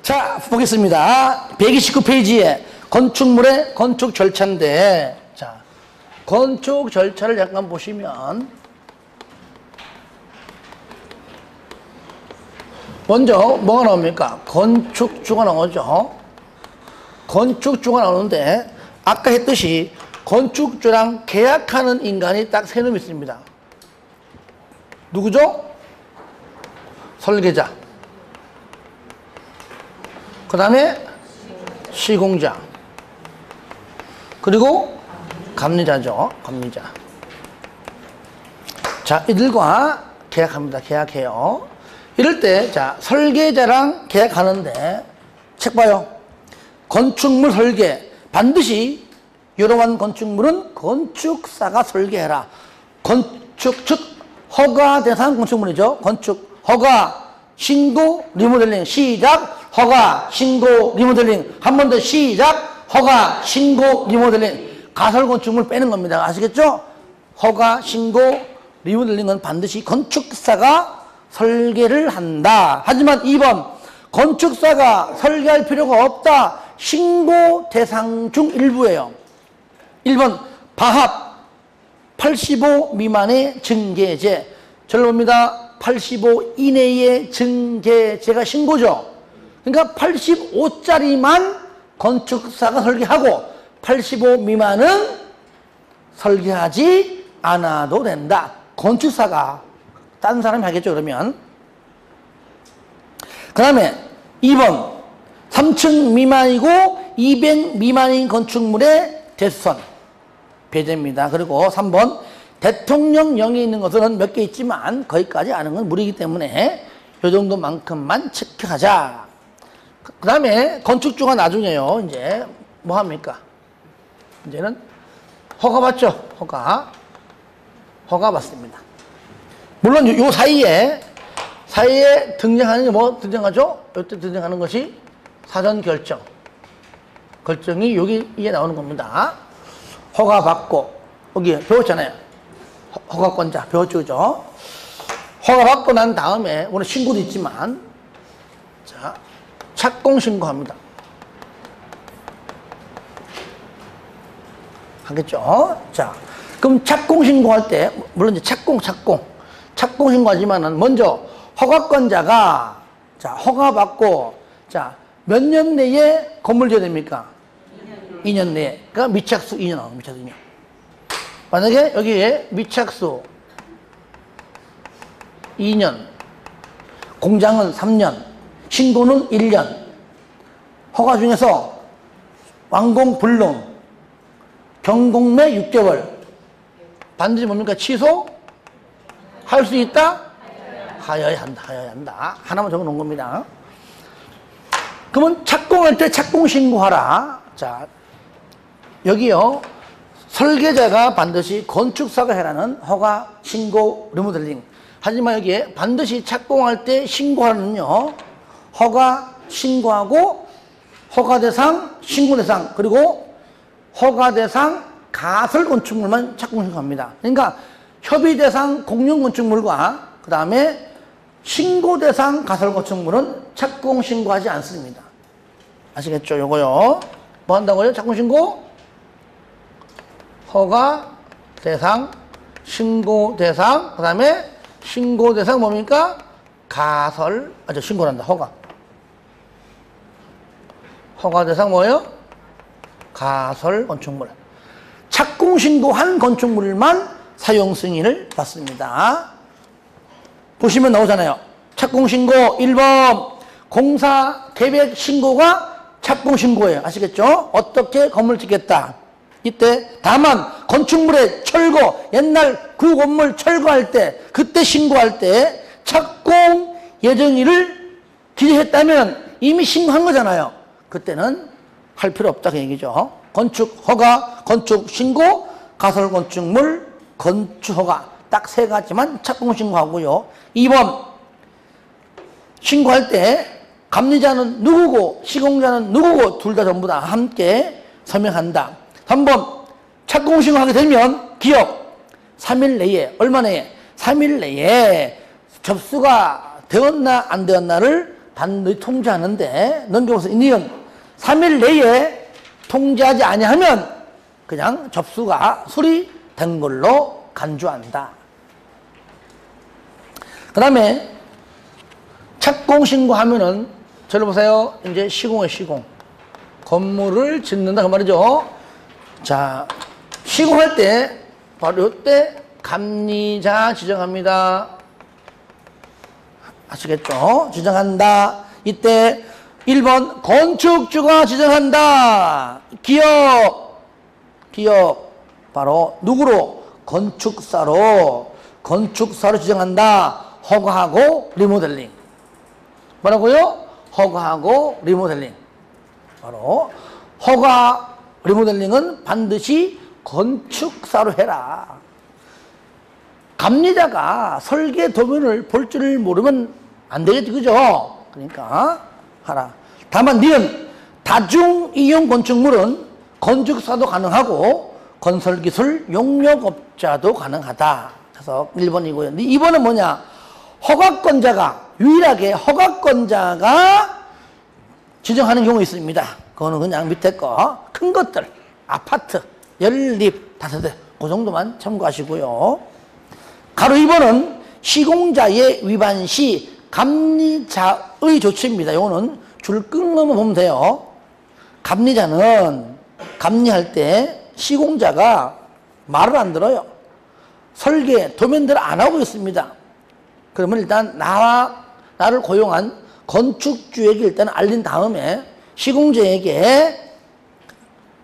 자, 보겠습니다. 129페이지에 건축물의 건축 절차인데, 자, 건축 절차를 잠깐 보시면, 먼저 뭐가 나옵니까? 건축주가 나오죠. 건축주가 나오는데, 아까 했듯이 건축주랑 계약하는 인간이 딱 세 놈이 있습니다. 누구죠? 설계자. 그 다음에 시공자. 그리고 감리자죠. 감리자. 자, 이들과 계약합니다. 계약해요. 이럴 때, 자, 설계자랑 계약하는데, 책 봐요. 건축물 설계. 반드시 이러한 건축물은 건축사가 설계해라. 건축, 즉, 허가 대상 건축물이죠. 건축, 허가, 신고, 리모델링, 시작, 허가, 신고, 리모델링. 한 번 더 시작, 허가, 신고, 리모델링. 가설 건축물 빼는 겁니다. 아시겠죠? 허가, 신고, 리모델링은 반드시 건축사가 설계를 한다. 하지만 2번, 건축사가 설계할 필요가 없다. 신고 대상 중 일부예요. 1번, 바합, 85 미만의 증계제. 절로 봅니다. 85 이내의 증계제가 신고죠. 그러니까 85짜리만 건축사가 설계하고 85 미만은 설계하지 않아도 된다. 건축사가 딴 사람이 하겠죠, 그러면. 그 다음에 2번, 3층 미만이고 200 미만인 건축물의 대수선 배제입니다. 그리고 3번, 대통령령에 있는 것은 몇 개 있지만 거기까지 아는 건 무리이기 때문에 이 정도만큼만 체크하자. 그 다음에 건축주가 나중에요. 이제 뭐 합니까? 이제는 허가 받죠. 허가 받습니다. 물론 요 사이에 등장하는 게 뭐 등장하죠? 이때 등장하는 것이 사전 결정. 결정이 여기에 나오는 겁니다. 허가 받고, 여기 배웠잖아요. 허가권자 배웠죠. 허가 받고 난 다음에 오늘 신고도 있지만, 자, 착공 신고합니다. 하겠죠? 자, 그럼 착공 신고할 때, 물론 이제 착공 신고하지만은 먼저 허가권자가, 자, 허가 받고, 자, 몇 년 내에 건물 지어야 됩니까? 2년 내에. 그러니까 미착수 2년 나옵니다. 미착수 2년. 만약에 여기에 미착수 2년, 공장은 3년, 신고는 1년, 허가 중에서 완공 불능, 경공매 6개월, 반드시 뭡니까? 취소? 할 수 있다? 하여야 한다. 하나만 적어 놓은 겁니다. 그러면 착공할 때 착공 신고하라. 자, 여기요. 설계자가 반드시 건축사가 해라는 허가, 신고, 리모델링. 하지만 여기에 반드시 착공할 때 신고하는요. 허가, 신고하고 허가대상, 신고대상, 그리고 허가대상, 가설 건축물만 착공 신고합니다. 그러니까 협의대상 공용 건축물과 그 다음에 신고대상 가설 건축물은 착공 신고하지 않습니다. 아시겠죠? 요거요. 뭐 한다고요? 착공 신고? 허가 대상, 신고 대상, 그 다음에 신고 대상 뭡니까? 가설, 신고한다. 허가 대상 뭐예요? 가설 건축물. 착공 신고한 건축물만 사용 승인을 받습니다. 보시면 나오잖아요. 착공 신고 1번 공사 계획 신고가 착공 신고예요. 아시겠죠? 어떻게 건물 짓겠다. 이때 다만 건축물의 철거, 옛날 그 건물 철거할 때, 그때 신고할 때 착공 예정일을 기재했다면 이미 신고한 거잖아요. 그때는 할 필요 없다 그 얘기죠. 건축 허가, 건축 신고, 가설 건축물, 건축 허가 딱 세 가지만 착공 신고하고요. 2번 신고할 때 감리자는 누구고 시공자는 누구고 둘 다 전부 다 함께 서명한다. 3번 착공 신고하게 되면 기억 3일 내에, 얼마 내에? 3일 내에 접수가 되었나 안 되었나를 반드시 통지하는데 넘겨보세요. 니은 3일 내에 통지하지 아니하면 그냥 접수가 수리된 걸로 간주한다. 그 다음에 착공신고하면은 저를 보세요. 이제 시공이에요. 시공. 건물을 짓는다 그 말이죠. 자, 시공할 때 바로 이때 감리자 지정합니다. 아시겠죠? 지정한다. 이때 1번 건축주가 지정한다. 기업 바로 누구로? 건축사로 지정한다. 허가하고 리모델링. 뭐라고요? 허가하고 리모델링. 바로 허가 리모델링은 반드시 건축사로 해라. 감리자가 설계 도면을 볼 줄 모르면 안 되겠지, 그죠? 그러니까 하라. 다만 니은 다중이용 건축물은 건축사도 가능하고 건설기술 용역업자도 가능하다. 그래서 1번이고요. 2번은 뭐냐? 허가권자가 유일하게 허가권자가 지정하는 경우 있습니다. 그거는 그냥 밑에 거 큰 것들 아파트, 연립, 다세대 그 정도만 참고하시고요. 가로 2번은 시공자의 위반 시 감리자의 조치입니다. 이거는 줄 끊으면 보면 돼요. 감리자는 감리할 때 시공자가 말을 안 들어요. 설계, 도면들을 안 하고 있습니다. 그러면 일단 나를 고용한 건축주에게 일단 알린 다음에 시공자에게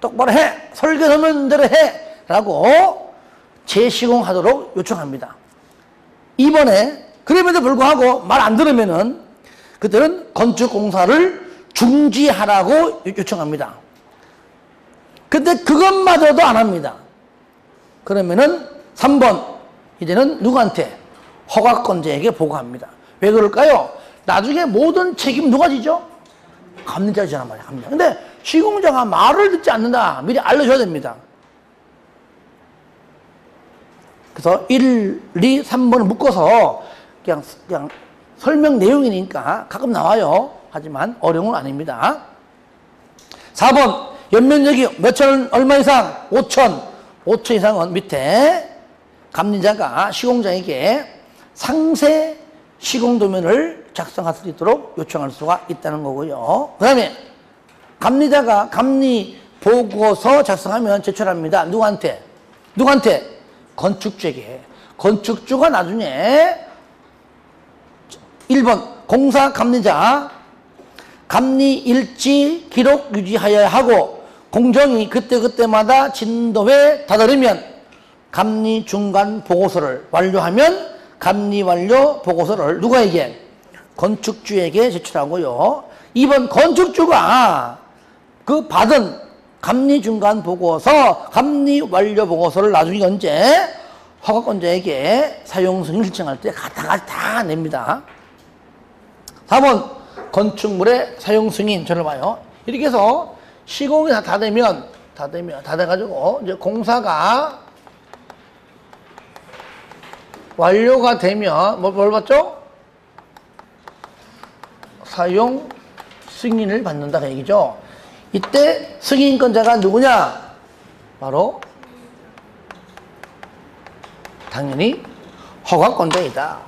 똑바로 해! 설계 도면대로 해! 라고 재시공하도록 요청합니다. 이번에 그럼에도 불구하고 말 안 들으면은 그들은 건축공사를 중지하라고 요청합니다. 근데 그것마저도 안 합니다. 그러면은 3번 이제는 누구한테? 허가권자에게 보고합니다. 왜 그럴까요? 나중에 모든 책임 누가 지죠? 감리자잖아 말이야. 감리자. 근데 시공자가 말을 듣지 않는다. 미리 알려줘야 됩니다. 그래서 1, 2, 3번을 묶어서 그냥 설명 내용이니까 가끔 나와요. 하지만 어려운 건 아닙니다. 4번 연면적이 몇천 얼마 이상? 5천. 5천 이상은 밑에 감리자가 시공자에게 상세 시공도면을 작성할 수 있도록 요청할 수가 있다는 거고요. 그 다음에 감리자가 감리 보고서 작성하면 제출합니다. 누구한테? 건축주에게. 건축주가 나중에 1번 공사 감리자 감리 일지 기록 유지하여야 하고 공정이 그때그때마다 진도에 다다르면 감리 중간 보고서를 완료하면 감리 완료 보고서를 누구에게? 건축주에게 제출하고요. 2번 건축주가 그 받은 감리 중간 보고서, 감리 완료 보고서를 나중에 언제? 허가권자에게 사용 승인 신청할 때 다 냅니다. 4번 건축물의 사용 승인 저를 봐요. 이렇게 해서 시공이 다 돼가지고 이제 공사가 완료가 되면 뭘 받죠? 사용 승인을 받는다 그 얘기죠. 이때 승인권자가 누구냐? 바로 당연히 허가권자이다.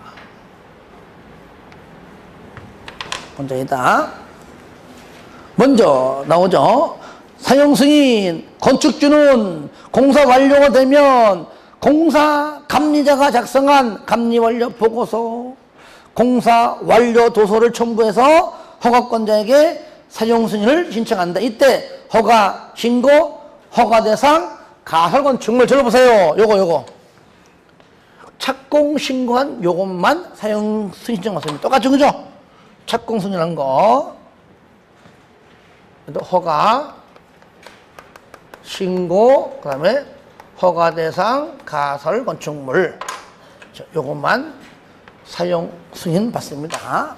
먼저 나오죠. 사용 승인, 건축주는 공사 완료가 되면 공사 감리자가 작성한 감리 완료 보고서, 공사 완료 도서를 첨부해서 허가권자에게 사용 승인을 신청한다. 이때 허가 신고, 허가 대상, 가설 건축물 들어보세요. 요거 착공 신고한 요것만 사용 승인 신청 받습니다. 똑같죠, 그죠? 착공 승인한 거, 허가 신고, 그 다음에 허가 대상, 가설 건축물 요것만 사용 승인 받습니다.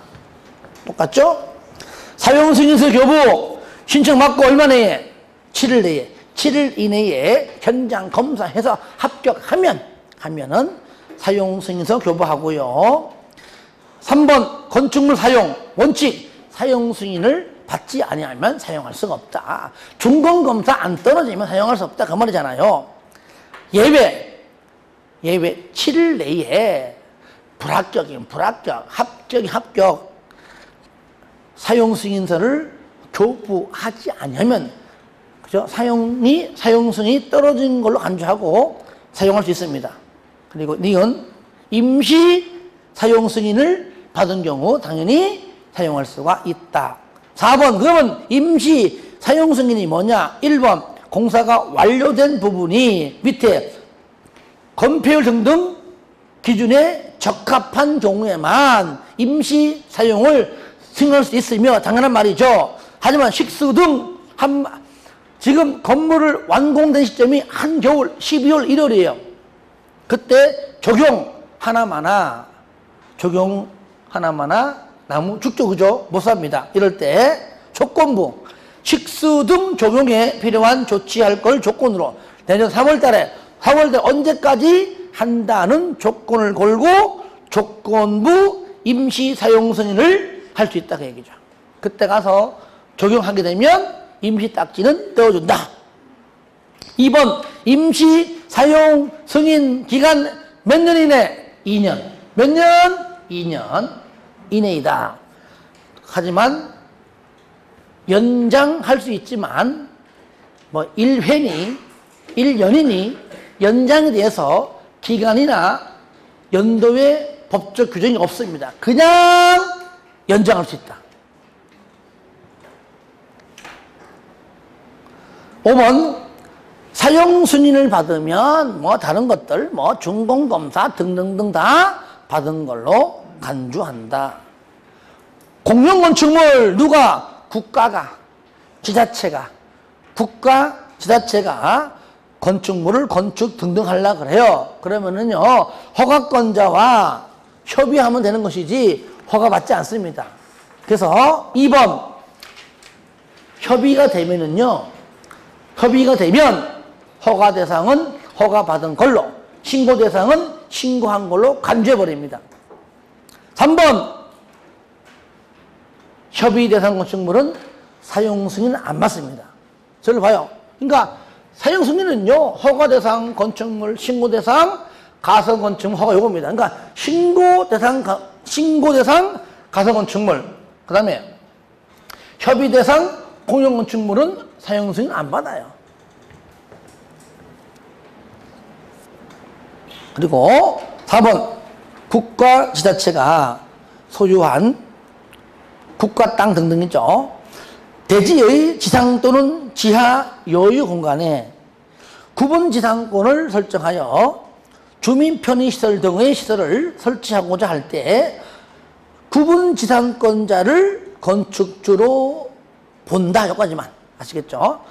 똑같죠? 사용 승인서 교부 신청 받고 얼마 내에? 7일 내에. 7일 이내에 현장 검사해서 합격하면은 사용 승인서 교부하고요. 3번 건축물 사용 원칙 사용 승인을 받지 아니하면 사용할 수가 없다. 중간검사 안 떨어지면 사용할 수 없다. 그 말이잖아요. 예외 7일 내에 불합격이면 불합격, 합격이 합격, 사용 승인서를 교부하지 않으면 그죠? 사용 승인이 떨어진 걸로 간주하고 사용할 수 있습니다. 그리고 이건 임시 사용 승인을 받은 경우 당연히 사용할 수가 있다. 4번 그러면 임시 사용 승인이 뭐냐? 1번 공사가 완료된 부분이 밑에 건폐율 등등 기준에 적합한 경우에만 임시 사용을 승인할 수 있으며 당연한 말이죠. 하지만 식수 등 지금 건물을 완공된 시점이 한겨울 12월 1월이에요. 그때 적용 하나마나 나무 죽죠, 그죠? 못 삽니다. 이럴 때 조건부 식수 등 적용에 필요한 조치할 걸 조건으로 내년 3월 언제까지 한다는 조건을 걸고 조건부 임시 사용 승인을 할 수 있다 그 얘기죠. 그때 가서 적용하게 되면 임시 딱지는 떼어준다. 2번 임시 사용 승인 기간 몇 년 이내? 2년. 몇 년? 2년 이내이다. 하지만 연장할 수 있지만 뭐 1회니 1년이니 연장에 대해서 기간이나 연도의 법적 규정이 없습니다. 그냥 연장할 수 있다. 5번 사용 승인을 받으면 뭐 다른 것들 뭐 준공검사 등등등 다 받은 걸로 간주한다. 공용건축물 누가? 국가가 지자체가 건축물을 건축 등등 하려고 그래요. 그러면은요 허가권자와 협의하면 되는 것이지 허가받지 않습니다. 그래서 2번 협의가 되면 허가 대상은 허가받은 걸로, 신고 대상은 신고한 걸로 간주해버립니다. 3번 협의 대상 건축물은 사용 승인 안 받습니다. 저를 봐요. 그러니까 사용 승인은요 허가 대상 건축물, 신고 대상 가설 건축물 허가 요겁니다. 그러니까 신고 대상 가설 건축물, 그 다음에 협의 대상 공용 건축물은 사용 승인 안 받아요. 그리고 4번 국가 지자체가 소유한 국가 땅 등등이죠. 대지의 지상 또는 지하 여유 공간에 구분 지상권을 설정하여 주민 편의시설 등의 시설을 설치하고자 할 때 구분 지상권자를 건축주로 본다. 여기까지만 아시겠죠?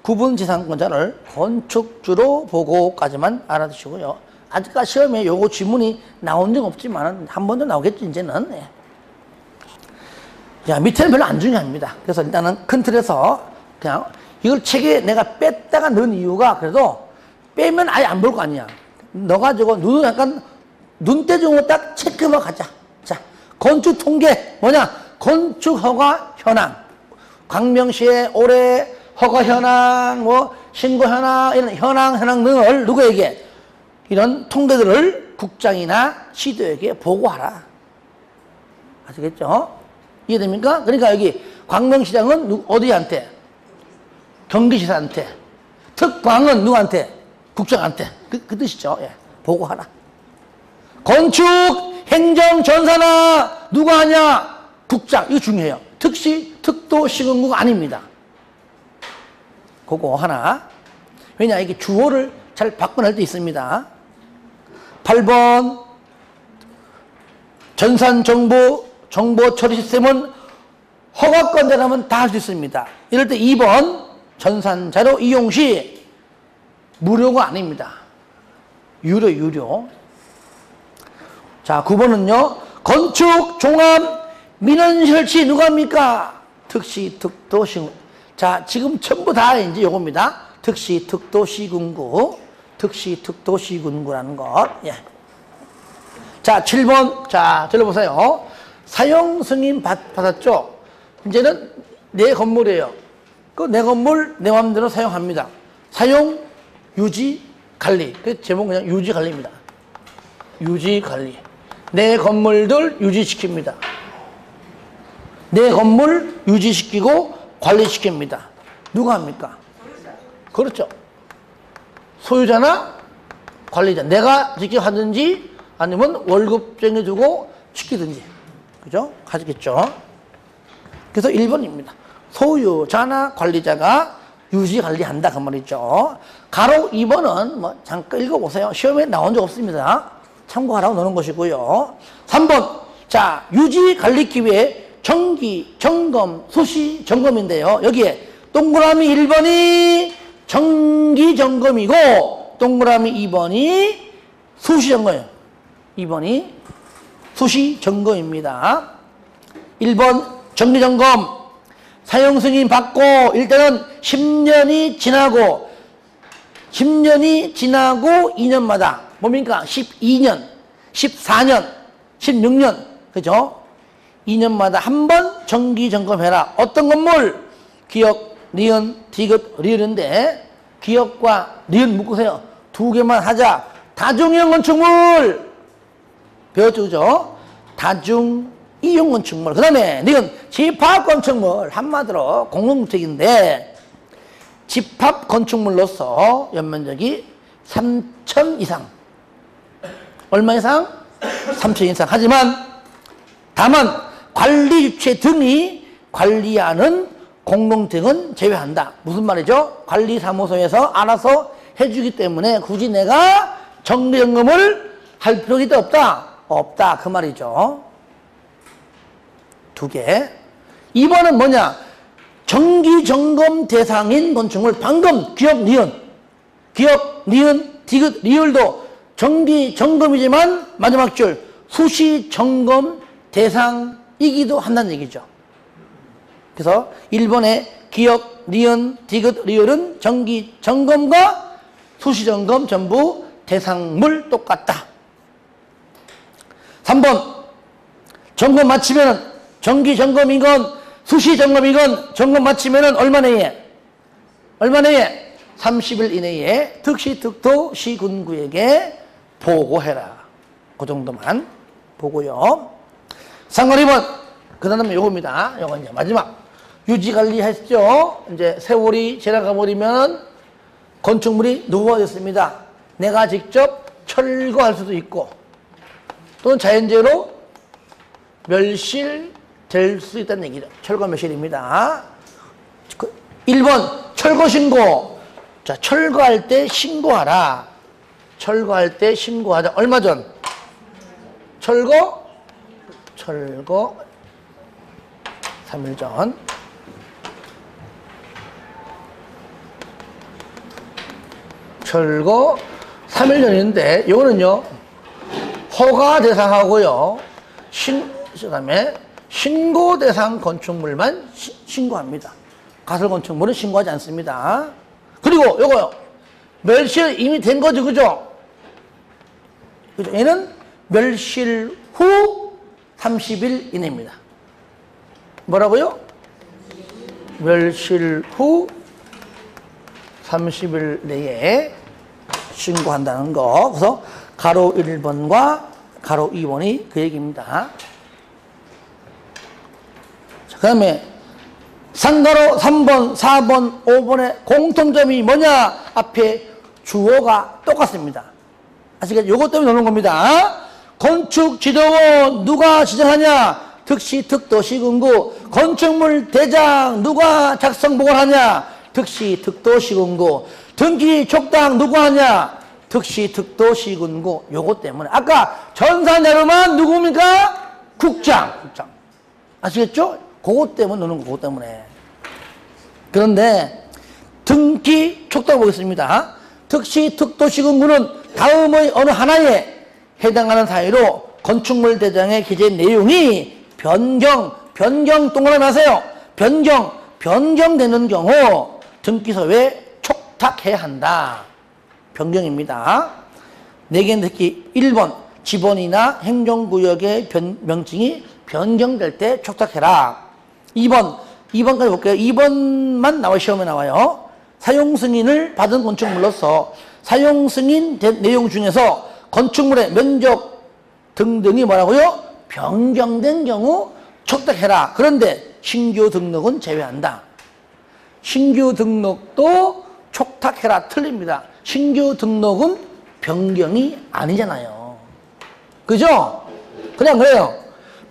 구분 지상권자를 건축주로 보고까지만 알아두시고요. 아직까지 시험에 요거 지문이 나온 적 없지만 한 번 더 나오겠죠, 이제는. 네. 자, 밑에는 별로 안 중요합니다. 그래서 일단은 큰 틀에서 그냥 이걸 책에 내가 뺐다가 넣은 이유가 그래도 빼면 아예 안 볼 거 아니야. 넣어가지고 눈을 약간 눈대중으로 딱 체크만 가자. 자, 건축 통계 뭐냐? 건축 허가 현황. 광명시의 올해 허가 현황, 뭐 신고 현황, 이런 현황 등을 누구에게 이런 통계들을 국장이나 시도에게 보고하라. 아시겠죠? 이해됩니까? 그러니까 여기 광명시장은 어디한테? 경기지사한테. 특광은 누구한테? 국장한테. 그 뜻이죠. 예. 보고하라. 건축, 행정, 전산화 누가 하냐? 국장. 이거 중요해요. 특시, 특도, 시군구가 아닙니다. 그거 하나. 왜냐, 이게 주어를 잘 바꿔낼 때 있습니다. 8번 전산 정보 처리 시스템은 허가권자라면 다 할 수 있습니다. 이럴 때 2번 전산 자료 이용 시 무료가 아닙니다. 유료. 자, 9번은요. 건축 종합 민원 설치 누가 합니까? 특시, 특도, 시군. 자, 지금 전부 다 이제 요겁니다. 특시, 특도, 시군구. 특시, 특도, 시군구라는 것. 예. 자, 7번. 자, 들어보세요. 사용 승인 받았죠? 이제는 내 건물이에요. 그 내 건물 내 마음대로 사용합니다. 사용, 유지, 관리. 그 제목 그냥 유지 관리입니다. 유지 관리. 내 건물들 유지시킵니다. 내 건물 유지시키고 관리시킵니다. 누가 합니까? 그렇죠. 소유자나 관리자. 내가 직접 하든지 아니면 월급 정해주고 시키든지. 그죠? 하겠죠. 그래서 1번입니다. 소유자나 관리자가 유지 관리한다. 그 말이죠. 가로 2번은 뭐 잠깐 읽어보세요. 시험에 나온 적 없습니다. 참고하라고 넣는 것이고요. 3번. 자, 유지 관리기 위해 정기, 점검, 수시, 점검인데요. 여기에 동그라미 1번이 정기 점검이고 동그라미 2번이 수시 점검이에요. 2번이 수시 점검입니다. 1번 정기 점검. 사용 승인 받고 일단은 10년이 지나고 2년마다 뭡니까? 12년, 14년, 16년. 그죠? 2년마다 한 번 정기 점검해라. 어떤 건물? 기역, 니은, 디귿, 리을인데 기역과 니은 묶으세요. 두 개만 하자. 다중이용 건축물 배웠죠, 그죠? 다중 이용 건축물. 그 다음에 니은 집합 건축물. 한마디로 공동주택인데 집합 건축물로서 연면적이 3,000 이상. 얼마 이상? 3,000 이상. 하지만 다만 관리 주체 등이 관리하는 공동주택은 제외한다. 무슨 말이죠? 관리사무소에서 알아서 해주기 때문에 굳이 내가 정기점검을 할 필요가 없다? 없다. 그 말이죠. 두 개. 2번은 뭐냐? 정기점검 대상인 건축물. 방금 기역, 니은. 기역, 니은, 디귿, 리을도 정기점검이지만 마지막 줄 수시점검 대상이기도 한다는 얘기죠. 그래서 1번의 기역, 니은, 디귿, 리을은 정기점검과 수시점검 전부 대상물 똑같다. 3번 점검 마치면은 정기점검이건 수시점검이건 점검 마치면은 얼마 내에? 30일 이내에 특시 특도 시군구에게 보고해라. 그 정도만 보고요. 상관 2번. 그 다음에 요겁니다. 요건 이제 마지막. 유지관리 했죠? 이제 세월이 지나가 버리면 건축물이 노후화됐습니다. 내가 직접 철거할 수도 있고 또는 자연재해로 멸실될 수 있다는 얘기죠. 철거 멸실입니다. 1번 철거 신고. 자, 철거할 때 신고하라. 철거할 때 신고하자. 얼마 전? 철거 3일 전. 철거 3일 전인데 이거는요 허가 대상하고요 그다음에 신고 대상 건축물만 신고합니다. 가설 건축물은 신고하지 않습니다. 그리고 요거요 멸실 이미 된 거죠, 그죠? 그죠? 얘는 멸실 후 30일 이내입니다. 뭐라고요? 멸실 후 30일 내에 신고한다는 거. 그래서 가로 1번과 가로 2번이 그 얘기입니다. 그 다음에 상가로 3번, 4번, 5번의 공통점이 뭐냐? 앞에 주어가 똑같습니다. 아시겠죠? 요것 때문에 나오는 겁니다. 건축 지도원 누가 지정하냐? 특시 특도 시군구. 건축물 대장 누가 작성 보관하냐? 특시 특도 시군구. 등기 촉당 누구 하냐? 특시 특도 시군구. 요것 때문에 아까 전산자료만 누굽니까? 국장. 아시겠죠? 그것 때문에 넣는 거. 그것 때문에. 그런데 등기 촉당 보겠습니다. 특시 특도 시군구는 다음의 어느 하나에 해당하는 사유로 건축물 대장의 기재 내용이 변경 동그라미 하세요. 변경되는 경우 등기소에 촉탁해야 한다. 변경입니다. 4개는 특히 1번 지번이나 행정구역의 명칭이 변경될 때 촉탁해라. 2번 2번까지 볼게요. 2번만 나와 시험에 나와요. 사용 승인을 받은 건축물로서 사용 승인 내용 중에서 건축물의 면적 등등이 뭐라고요? 변경된 경우 촉탁해라. 그런데 신규 등록은 제외한다. 신규 등록도 촉탁해라. 틀립니다. 신규 등록은 변경이 아니잖아요. 그죠? 그냥 그래요.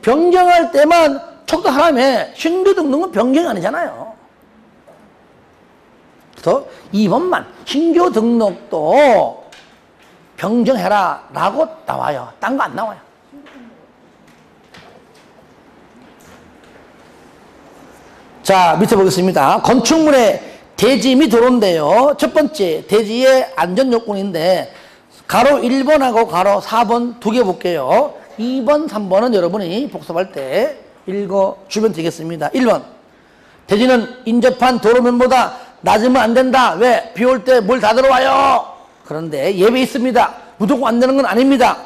변경할 때만 촉탁하라며 신규 등록은 변경이 아니잖아요. 그래서 2번만 신규 등록도 변경해라 라고 나와요. 딴 거 안 나와요. 자, 밑에 보겠습니다. 건축물의 대지 및 도로인데요. 첫 번째, 대지의 안전 요건인데 가로 1번하고 가로 4번 두 개 볼게요. 2번, 3번은 여러분이 복습할 때 읽어주면 되겠습니다. 1번, 대지는 인접한 도로면보다 낮으면 안 된다. 왜? 비 올 때 물 다 들어와요. 그런데 예외 있습니다. 무조건 안 되는 건 아닙니다.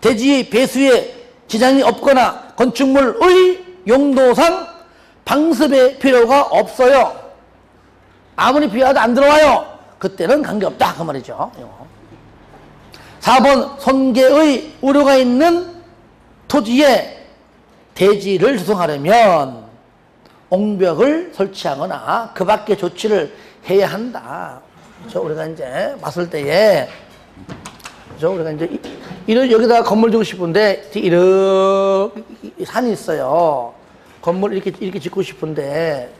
대지의 배수에 지장이 없거나 건축물의 용도상 방습의 필요가 없어요. 아무리 비 와도 안 들어와요. 그때는 관계없다. 그 말이죠. 4번, 손괴의 우려가 있는 토지에 대지를 조성하려면 옹벽을 설치하거나 그 밖의 조치를 해야 한다. 우리가 이제 봤을 때에 우리가 이제 여기다가 건물 짓고 싶은데 이렇게 산이 있어요. 건물 이렇게 짓고 싶은데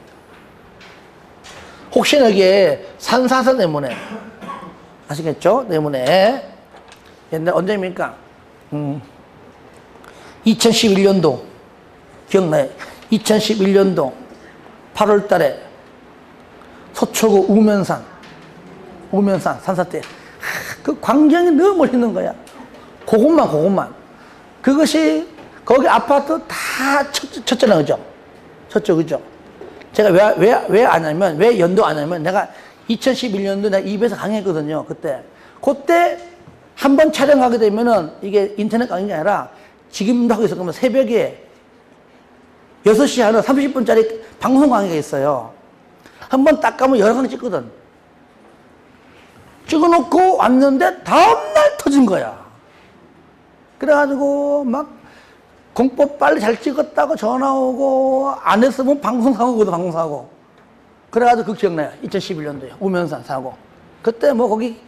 혹시나 여기에 산사서 때문에 아시겠죠? 때문에 옛날 언제입니까? 2011년도 기억나요? 2011년도 8월 달에 서초구 우면산 산사 때 그 광경이 너무 멋있는 거야. 그것만 그것이 거기 아파트 다 쳤잖아. 그죠? 쳤죠. 그죠? 제가 왜 아냐면 왜 연도 아냐면 내가 2011년도 내가 EBS 강의했거든요. 그때 한 번 촬영하게 되면은 이게 인터넷 강의가 아니라 지금도 하고 있었거든요. 새벽에 6시 하는 30분짜리 방송 강의가 있어요. 한 번 딱 가면 여러 강의 찍거든. 찍어놓고 왔는데 다음날 터진 거야. 그래가지고 막 공법 빨리 잘 찍었다고 전화 오고 안 했으면 방송사고거든. 방송사고. 그래가지고 그거 기억나요. 2011년도에 우면산 사고. 그때 뭐 거기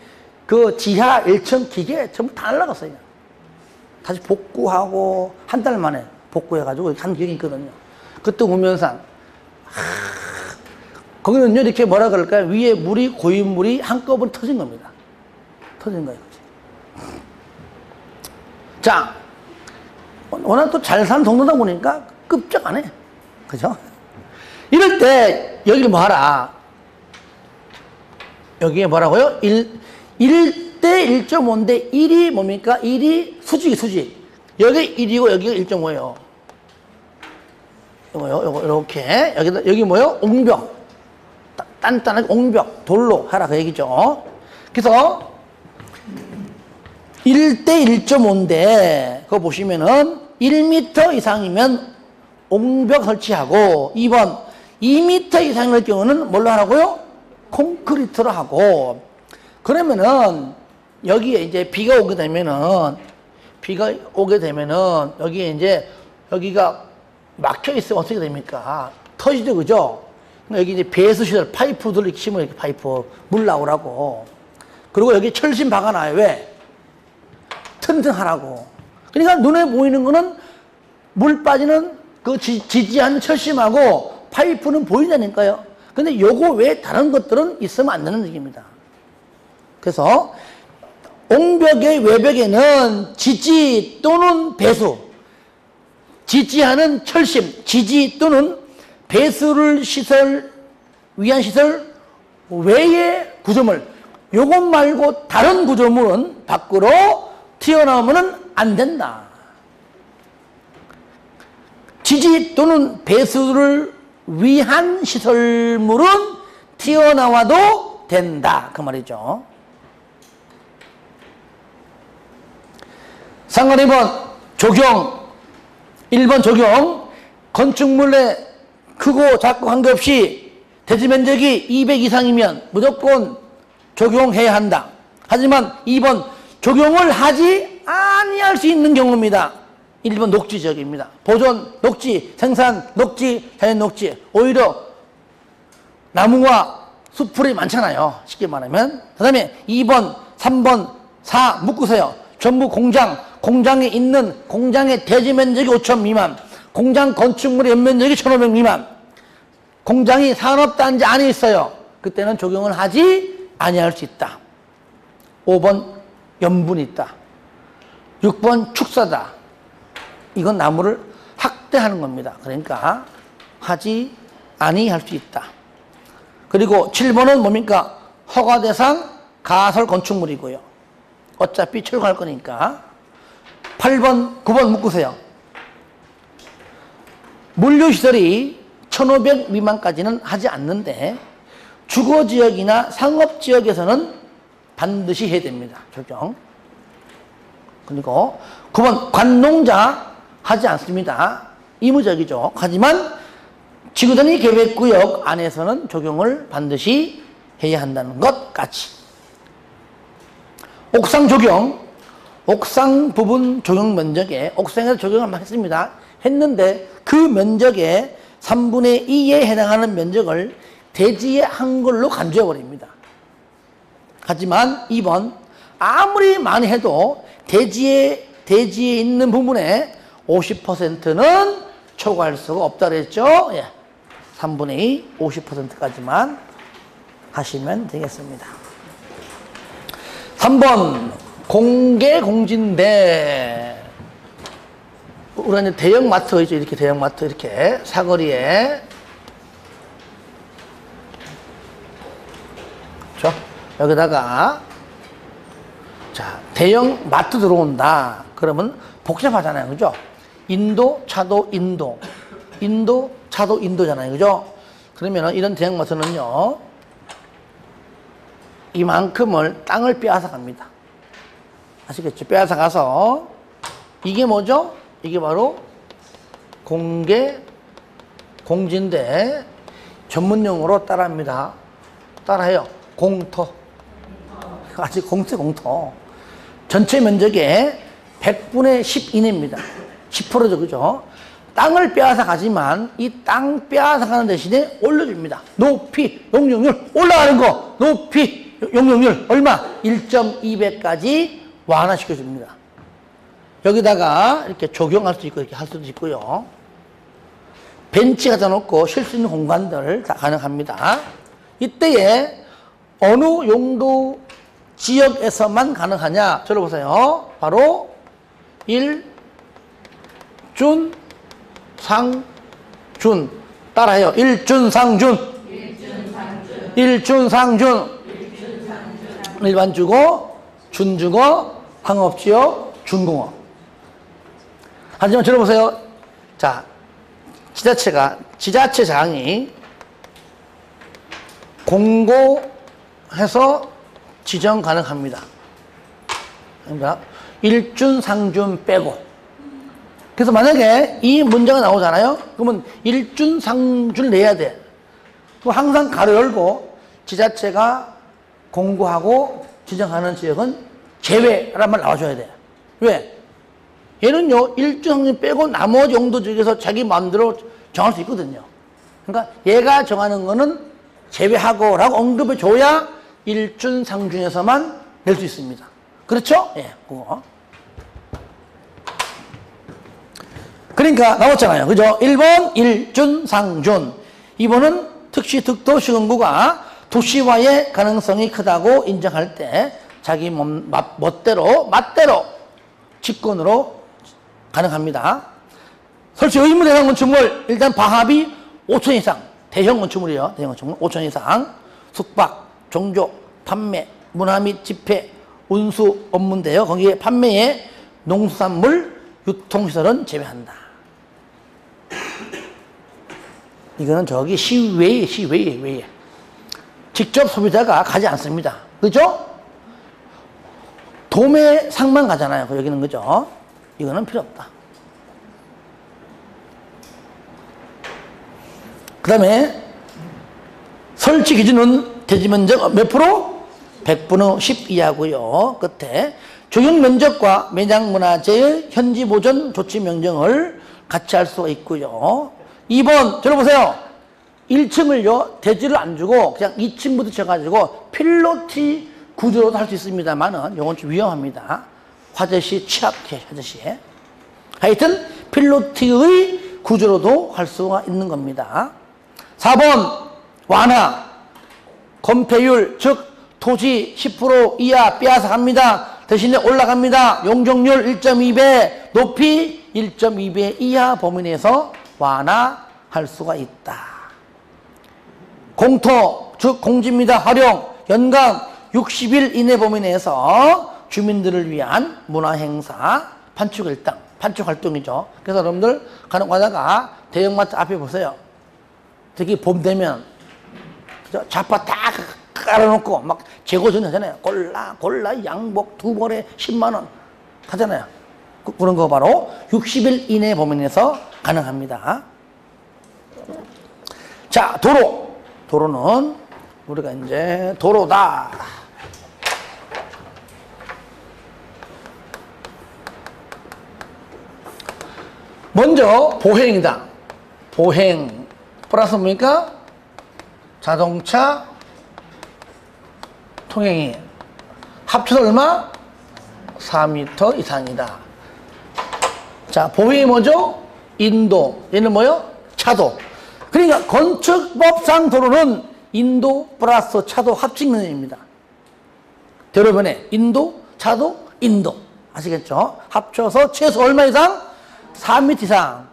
그 지하 1층 기계 전부 다 날라갔어요. 다시 복구하고 한 달 만에 복구해가지고 한 기억이 있거든요. 그때 우면산. 거기는요, 이렇게 뭐라 그럴까요? 위에 물이, 고인물이 한꺼번에 터진 겁니다. 터진 거예요. 자, 워낙 또 잘 사는 동네다 보니까 끔찍 안 해. 그죠? 이럴 때, 여기를 뭐 하라? 여기에 뭐라고요? 1대 1.5인데 1이 뭡니까? 1이 수직. 여기 1이고 여기가 1.5예요. 요거, 이렇게. 여기 뭐요? 옹벽. 단단하게 옹벽, 돌로 하라 그 얘기죠. 그래서 1대 1.5인데 그거 보시면은 1m 이상이면 옹벽 설치하고 2번 2m 이상일 경우는 뭘로 하라고요? 콘크리트로 하고 그러면은 여기에 이제 비가 오게 되면은 여기에 이제 여기가 막혀 있으면 어떻게 됩니까? 터지죠, 그죠? 여기 이제 배수시설, 파이프들 이렇게 심어요. 이렇게 파이프. 물 나오라고. 그리고 여기 철심 박아놔요. 왜? 튼튼하라고. 그러니까 눈에 보이는 거는 물 빠지는 그 지지하는 철심하고 파이프는 보이냐니까요. 근데 요거 외에 다른 것들은 있으면 안 되는 얘기입니다. 그래서 옹벽의 외벽에는 지지 또는 배수, 지지하는 철심, 지지 또는 배수를 위한 시설 외의 구조물, 요것 말고 다른 구조물은 밖으로 튀어나오면 안 된다. 지지 또는 배수를 위한 시설물은 튀어나와도 된다. 그 말이죠. 상관 2번 적용. 1번 적용. 건축물의 크고 작고 관계없이 대지 면적이 200 이상이면 무조건 적용해야 한다. 하지만 2번 적용을 하지 아니할 수 있는 경우입니다. 1번 녹지 지역입니다. 보존, 녹지, 생산, 녹지, 자연 녹지. 오히려 나무와 숲풀이 많잖아요. 쉽게 말하면. 그 다음에 2번, 3번, 4 묶으세요. 전부 공장에 있는 공장의 대지 면적이 5천 미만, 공장 건축물의 연면적이 1,500 미만, 공장이 산업단지 안에 있어요. 그때는 적용을 하지 아니할 수 있다. 5번 염분이 있다. 6번 축사다. 이건 나무를 학대하는 겁니다. 그러니까 하지 아니할 수 있다. 그리고 7번은 뭡니까? 허가대상 가설 건축물이고요. 어차피 철거할 거니까. 8번, 9번 묶으세요. 물류시설이 1,500 미만까지는 하지 않는데 주거지역이나 상업지역에서는 반드시 해야 됩니다. 적용. 그리고 9번 관농자 하지 않습니다. 의무적이죠. 하지만 지구단위 계획구역 안에서는 적용을 반드시 해야 한다는 것까지. 옥상 적용. 옥상 부분 적용 면적에 옥상에서 적용을 했습니다. 했는데 그 면적의 3분의 2에 해당하는 면적을 대지에 한 걸로 간주해버립니다. 하지만 2번 아무리 많이 해도 대지에 있는 부분의 50%는 초과할 수가 없다 그랬죠. 예. 3분의 2, 50%까지만 하시면 되겠습니다. 3번 공개공지인데 우리가 이제 대형마트 있죠. 이렇게 대형마트 이렇게 사거리에 그렇죠? 여기다가 자 대형마트 들어온다. 그러면 복잡하잖아요. 그죠? 인도, 차도, 인도. 인도, 차도, 인도잖아요. 그죠? 그러면 이런 대형마트는요. 이만큼을 땅을 빼앗아 갑니다. 아시겠죠? 빼앗아 가서 이게 뭐죠? 이게 바로 공지인데 전문용어로 따라합니다. 따라해요. 공터. 아직 공터. 전체 면적의 100분의 10 이내입니다. 10%죠. 그죠? 땅을 빼앗아 가지만 이 땅 빼앗아 가는 대신에 올려줍니다. 높이, 용적률 올라가는 거. 높이, 용적률 얼마? 1.2배까지 완화시켜줍니다. 여기다가 이렇게 적용할 수 있고 이렇게 할 수도 있고요. 벤치 갖다 놓고 쉴 수 있는 공간들 다 가능합니다. 이때에 어느 용도 지역에서만 가능하냐? 들어보세요. 바로 1준, 상준. 따라해요. 1준, 상준. 일반주거, 준주거, 상업지역, 준공업. 하지만 들어보세요. 자, 지자체장이 공고해서 지정 가능합니다. 그러니까 1준, 상준 빼고. 그래서 만약에 이 문제가 나오잖아요. 그러면 1준, 상준을 내야 돼. 그럼 항상 가로 열고 지자체가 공고하고 지정하는 지역은 제외란 말 나와줘야 돼. 왜? 얘는요, 1준, 상준 빼고 나머지 용도 지역에서 자기 마음대로 정할 수 있거든요. 그러니까 얘가 정하는 거는 제외하고 라고 언급해 줘야 1준, 상준에서만 낼 수 있습니다. 그렇죠? 예, 그거. 그러니까 나왔잖아요. 그죠? 1번 1준, 상준. 2번은 특시, 특도, 시군구가 도시화의 가능성이 크다고 인정할 때 자기 멋대로 직권으로 가능합니다. 설치 의무 대상 건축물 일단 바합이 5천 이상 대형 건축물이요. 대형 건축물 5천 이상 숙박, 종조, 판매, 문화 및 집회, 운수 업무인데요. 거기에 판매에 농수산물 유통시설은 제외한다. 이거는 저기 시외에 직접 소비자가 가지 않습니다. 그죠? 도매상만 가잖아요. 여기는 그죠? 이거는 필요 없다. 그 다음에 설치 기준은 대지 면적 몇 프로? 100분의 10 이하고요. 끝에 조형 면적과 매장 문화재의 현지 보존 조치 명령을 같이 할 수가 있고요. 2번 들어보세요. 1층을요 대지를 안 주고 그냥 2층부터 쳐가지고 필로티 구조로도 할 수 있습니다만은 이건 좀 위험합니다. 화재시 취약해. 화재시에 하여튼 필로티의 구조로도 할 수가 있는 겁니다. 4번 완화 건폐율 즉 토지 10% 이하 빼앗아갑니다. 대신에 올라갑니다. 용적률 1.2배 높이 1.2배 이하 범위 내에서 완화할 수가 있다. 공토 즉 공지입니다. 활용 연간 60일 이내 범위 내에서 주민들을 위한 문화행사 판촉일당 판촉활동이죠. 그래서 여러분들 간혹 가다가 대형마트 앞에 보세요. 특히 봄 되면 좌파 다 깔아놓고 막 재고전 하잖아요. 골라 양복 2벌에 10만원 하잖아요. 그런 거 바로 60일 이내 범위 내에서 가능합니다. 자, 도로는 우리가 이제 도로다. 먼저 보행이다. 보행 플러스 뭡니까? 자동차 통행이 합쳐서 얼마? 4m 이상이다. 자, 보행이 뭐죠? 인도. 얘는 뭐요? 차도. 그러니까 건축법상 도로는 인도 플러스 차도 합친 개념입니다. 대로변에 인도, 차도, 인도. 아시겠죠? 합쳐서 최소 얼마 이상? 4m 이상.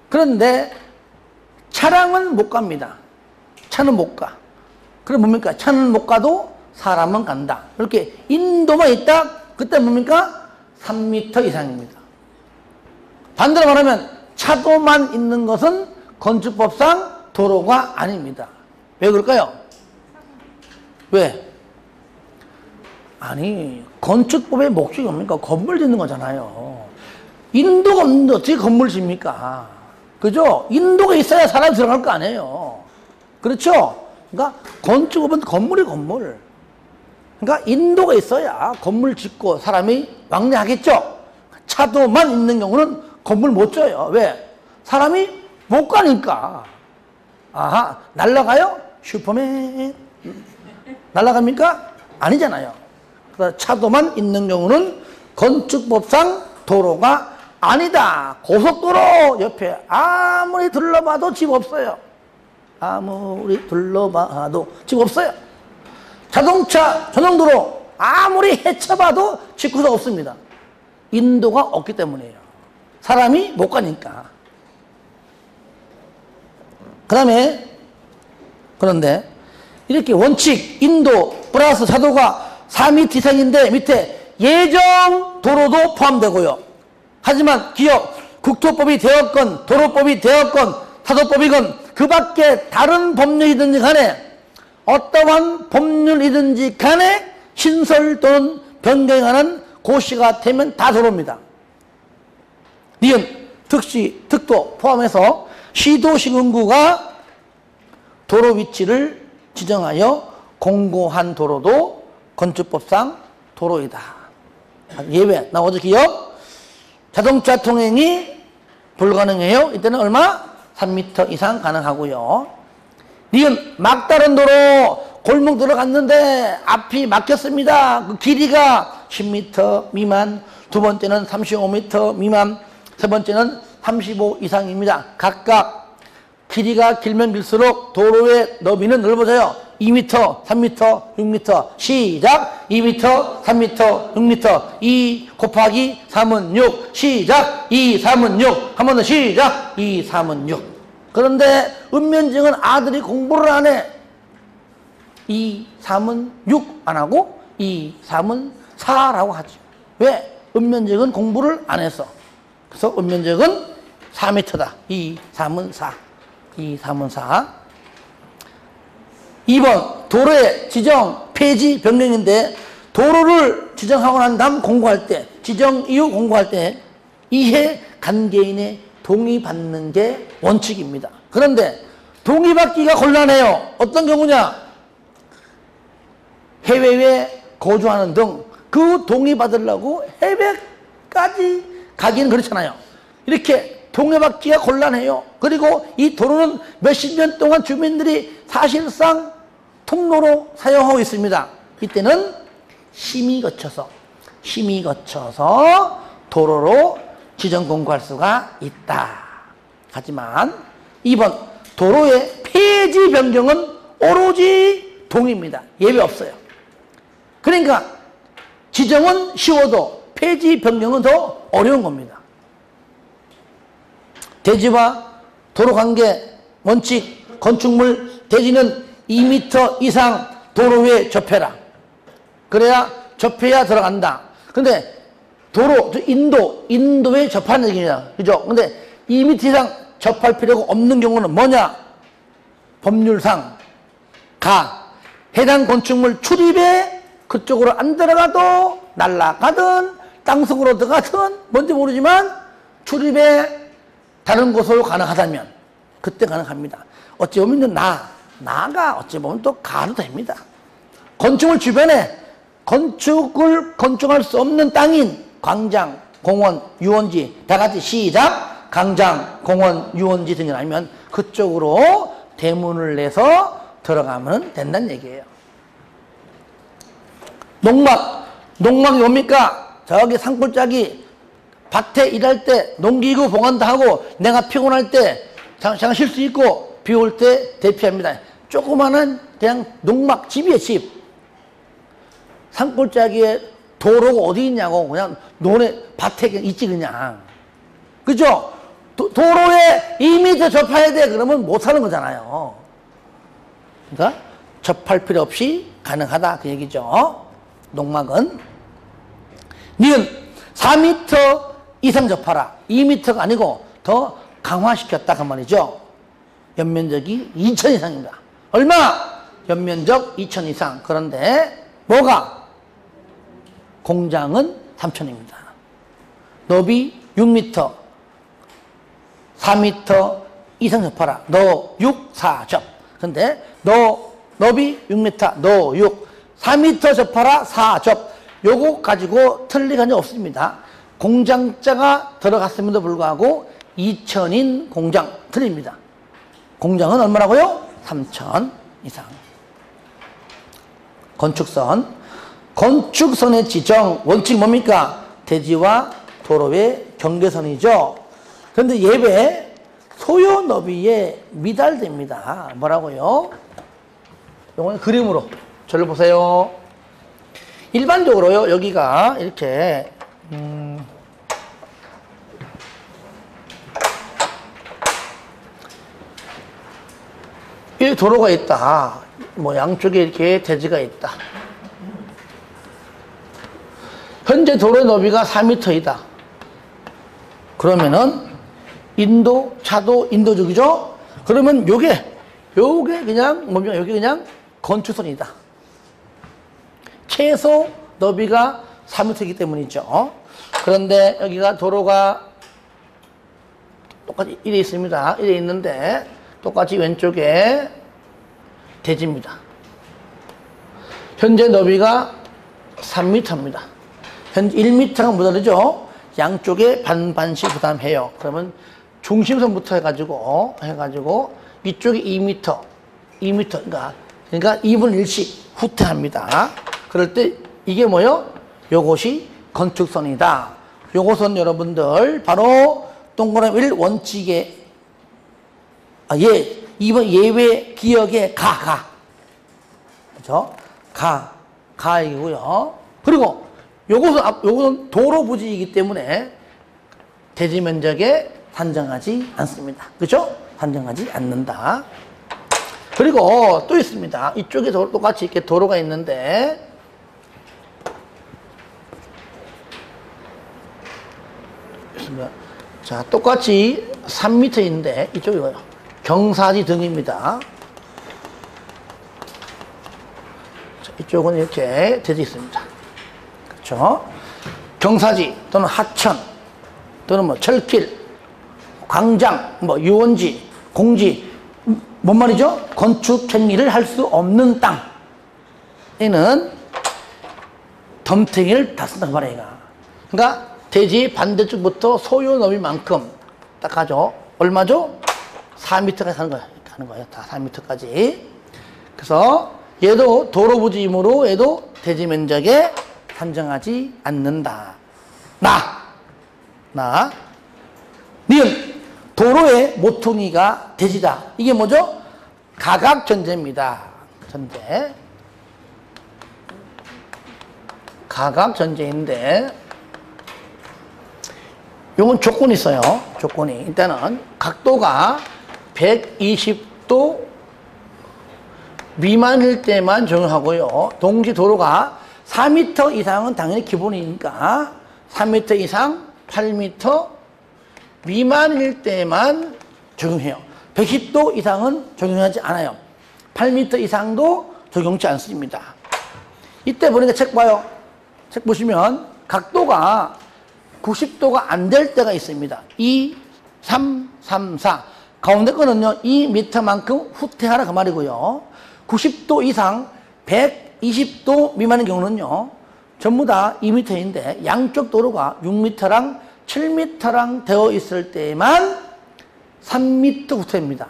그런데 차량은 못 갑니다. 차는 못 가. 그럼 뭡니까? 차는 못 가도 사람은 간다. 이렇게 인도만 있다? 그때 뭡니까? 3m 이상입니다. 반대로 말하면 차도만 있는 것은 건축법상 도로가 아닙니다. 왜 그럴까요? 왜? 아니, 건축법의 목적이 뭡니까? 건물 짓는 거잖아요. 인도가 없는데 어떻게 건물 짓니까? 그죠? 인도가 있어야 사람이 들어갈 거 아니에요. 그렇죠? 그러니까 건축법은 건물이 건물. 그러니까 인도가 있어야 건물 짓고 사람이 왕래하겠죠? 차도만 있는 경우는 건물 못 져요. 왜? 사람이 못 가니까. 아하, 날아가요? 슈퍼맨. 날아갑니까? 아니잖아요. 그래서 차도만 있는 경우는 건축법상 도로가 아니다. 고속도로 옆에 아무리 둘러봐도 집 없어요. 아무리 둘러봐도 집 없어요. 자동차 전용도로 아무리 헤쳐봐도 집구석 없습니다. 인도가 없기 때문이에요. 사람이 못 가니까. 그 다음에 그런데 이렇게 원칙 인도 플러스 차도가 4m 이상인데 밑에 예정 도로도 포함되고요. 하지만 기업 국토법이 되었건 도로법이 되었건 차도법이건 그 밖에 다른 법률이든지 간에 어떠한 법률이든지 간에 신설 또는 변경하는 고시가 되면 다 도로입니다. 니은, 특시, 특도 포함해서 시도시군구가 도로 위치를 지정하여 공고한 도로도 건축법상 도로이다. 예외, 나머지 기업 자동차 통행이 불가능해요. 이때는 얼마? 3m 이상 가능하고요. 니은 막다른 도로 골목 들어갔는데 앞이 막혔습니다. 그 길이가 10m 미만, 두 번째는 35m 미만, 세 번째는 35 이상입니다. 각각 길이가 길면 길수록 도로의 너비는 넓어져요. 2m, 3m, 6m. 시작! 2m, 3m, 6m. 2 곱하기 3은 6. 시작! 2, 3은 6. 한 번 더 시작! 2, 3은 6. 그런데 읍면직은 아들이 공부를 안 해. 2, 3은 6 안 하고 2, 3은 4라고 하죠. 왜? 읍면직은 공부를 안 해서. 그래서 읍면직은 4m다. 2, 3은 4. 2, 3은 4. 2번 도로의 지정, 폐지, 변경인데 도로를 지정하고 난 다음 공고할 때, 지정 이후 공고할 때 이해 관계인의 동의받는 게 원칙입니다. 그런데 동의받기가 곤란해요. 어떤 경우냐? 해외에 거주하는 등 그 동의받으려고 해외까지 가기는 그렇잖아요. 이렇게 동의받기가 곤란해요. 그리고 이 도로는 몇십 년 동안 주민들이 사실상 통로로 사용하고 있습니다. 이때는 심의 거쳐서 도로로 지정 공고할 수가 있다. 하지만 2번 도로의 폐지 변경은 오로지 동의입니다. 예외 없어요. 그러니까 지정은 쉬워도 폐지 변경은 더 어려운 겁니다. 대지와 도로 관계 원칙 건축물 대지는 2m 이상 도로에 접해라. 그래야 접해야 들어간다. 근데 도로 인도에 접하는 얘기입니다. 그죠? 근데 2m 이상 접할 필요가 없는 경우는 뭐냐? 법률상 해당 건축물 출입에 그쪽으로 안 들어가도 날아가든 땅속으로 들어가든 뭔지 모르지만 출입에 다른 곳으로 가능하다면 그때 가능합니다. 어찌 보면 나가 어찌 보면 또 가도 됩니다. 건축물 주변에 건축을 건축할 수 없는 땅인 광장, 공원, 유원지 다 같이 시작. 광장, 공원, 유원지 등이 아니면 그쪽으로 대문을 내서 들어가면 된다는 얘기예요. 농막이 뭡니까? 저기 산골짜기 밭에 일할 때 농기구 봉안도 하고 내가 피곤할 때 잠깐 쉴 수 있고 비 올 때 대피합니다. 조그마한 그냥 농막 집이에요. 집. 산골짜기에 도로가 어디 있냐고 그냥 밭에 있지 그냥. 그죠? 도로에 2m 접해야 돼. 그러면 못 사는 거잖아요. 그러니까 접할 필요 없이 가능하다 그 얘기죠. 농막은 니은 4m 이상 접하라. 2m가 아니고 더 강화시켰다 그 말이죠. 연면적이 2,000 이상입니다. 얼마? 연면적 2,000 이상. 그런데 뭐가? 공장은 3,000입니다. 너비 6m 4m 이상 접하라. 너 6, 4 접. 근데 너비 6m, 너 6, 4m 접하라, 4 접. 요거 가지고 틀릴 게 없습니다. 공장자가 들어갔음에도 불구하고 2,000인 공장 틀립니다. 공장은 얼마라고요? 3,000 이상. 건축선의 지정 원칙 뭡니까? 대지와 도로의 경계선이죠. 그런데 예외 소요 너비에 미달됩니다. 뭐라고요? 이거는 그림으로 저를 보세요. 일반적으로요 여기가 이렇게 이 도로가 있다. 뭐 양쪽에 이렇게 대지가 있다. 현재 도로의 너비가 4m이다. 그러면은 차도 인도적이죠? 그러면 요게 그냥 뭡니까? 요게 그냥 건축선이다. 최소 너비가 4m이기 때문이죠. 그런데 여기가 도로가 똑같이 이래 있습니다. 이래 있는데 똑같이 왼쪽에 대지입니다. 현재 너비가 3m입니다. 현재 1m가 모자르죠. 양쪽에 반반씩 부담해요. 그러면 중심선부터 해가지고 이쪽에 2m 그러니까 2분의 1씩 후퇴합니다. 그럴 때 이게 뭐요? 요것이 건축선이다. 요것은 여러분들 바로 동그라미 1 원칙의 2번 예외 기억의 그렇죠? 가이고요. 그리고 요것은 도로 부지이기 때문에 대지 면적에 산정하지 않습니다. 그렇죠? 산정하지 않는다. 그리고 또 있습니다. 이쪽에 똑같이 이렇게 도로가 있는데 자, 똑같이 3m인데 이쪽이 뭐예요? 경사지 등입니다. 자, 이쪽은 이렇게 되어 있습니다. 그렇죠? 경사지 또는 하천 또는 뭐 철길 광장, 뭐 유원지, 공지, 뭔 말이죠? 건축 행위를 할 수 없는 땅에는 덤탱이를 다 쓴다고 말해요. 그러니까 대지 반대쪽부터 소요 너비만큼 딱 하죠. 얼마죠? 4m까지 하는 거예요. 다 4m까지. 그래서 얘도 도로 부지이므로 얘도 대지 면적에 산정하지 않는다. 니은 도로의 모퉁이가 대지다. 이게 뭐죠? 가각전제입니다. 전제. 가각전제인데 요건 조건이 있어요. 조건이. 일단은 각도가 120도 미만일 때만 적용하고요. 동시 도로가 4m 이상은 당연히 기본이니까 3m 이상, 8m 미만일 때만 적용해요. 110도 이상은 적용하지 않아요. 8m 이상도 적용치 않습니다. 이때 보니까 책 봐요. 책 보시면 각도가 90도가 안 될 때가 있습니다. 2, 3, 3, 4. 가운데 거는요, 2m만큼 후퇴하라 그 말이고요. 90도 이상 120도 미만의 경우는요, 전부 다 2m인데 양쪽 도로가 6m랑 7m랑 되어 있을 때만 3m 후퇴입니다.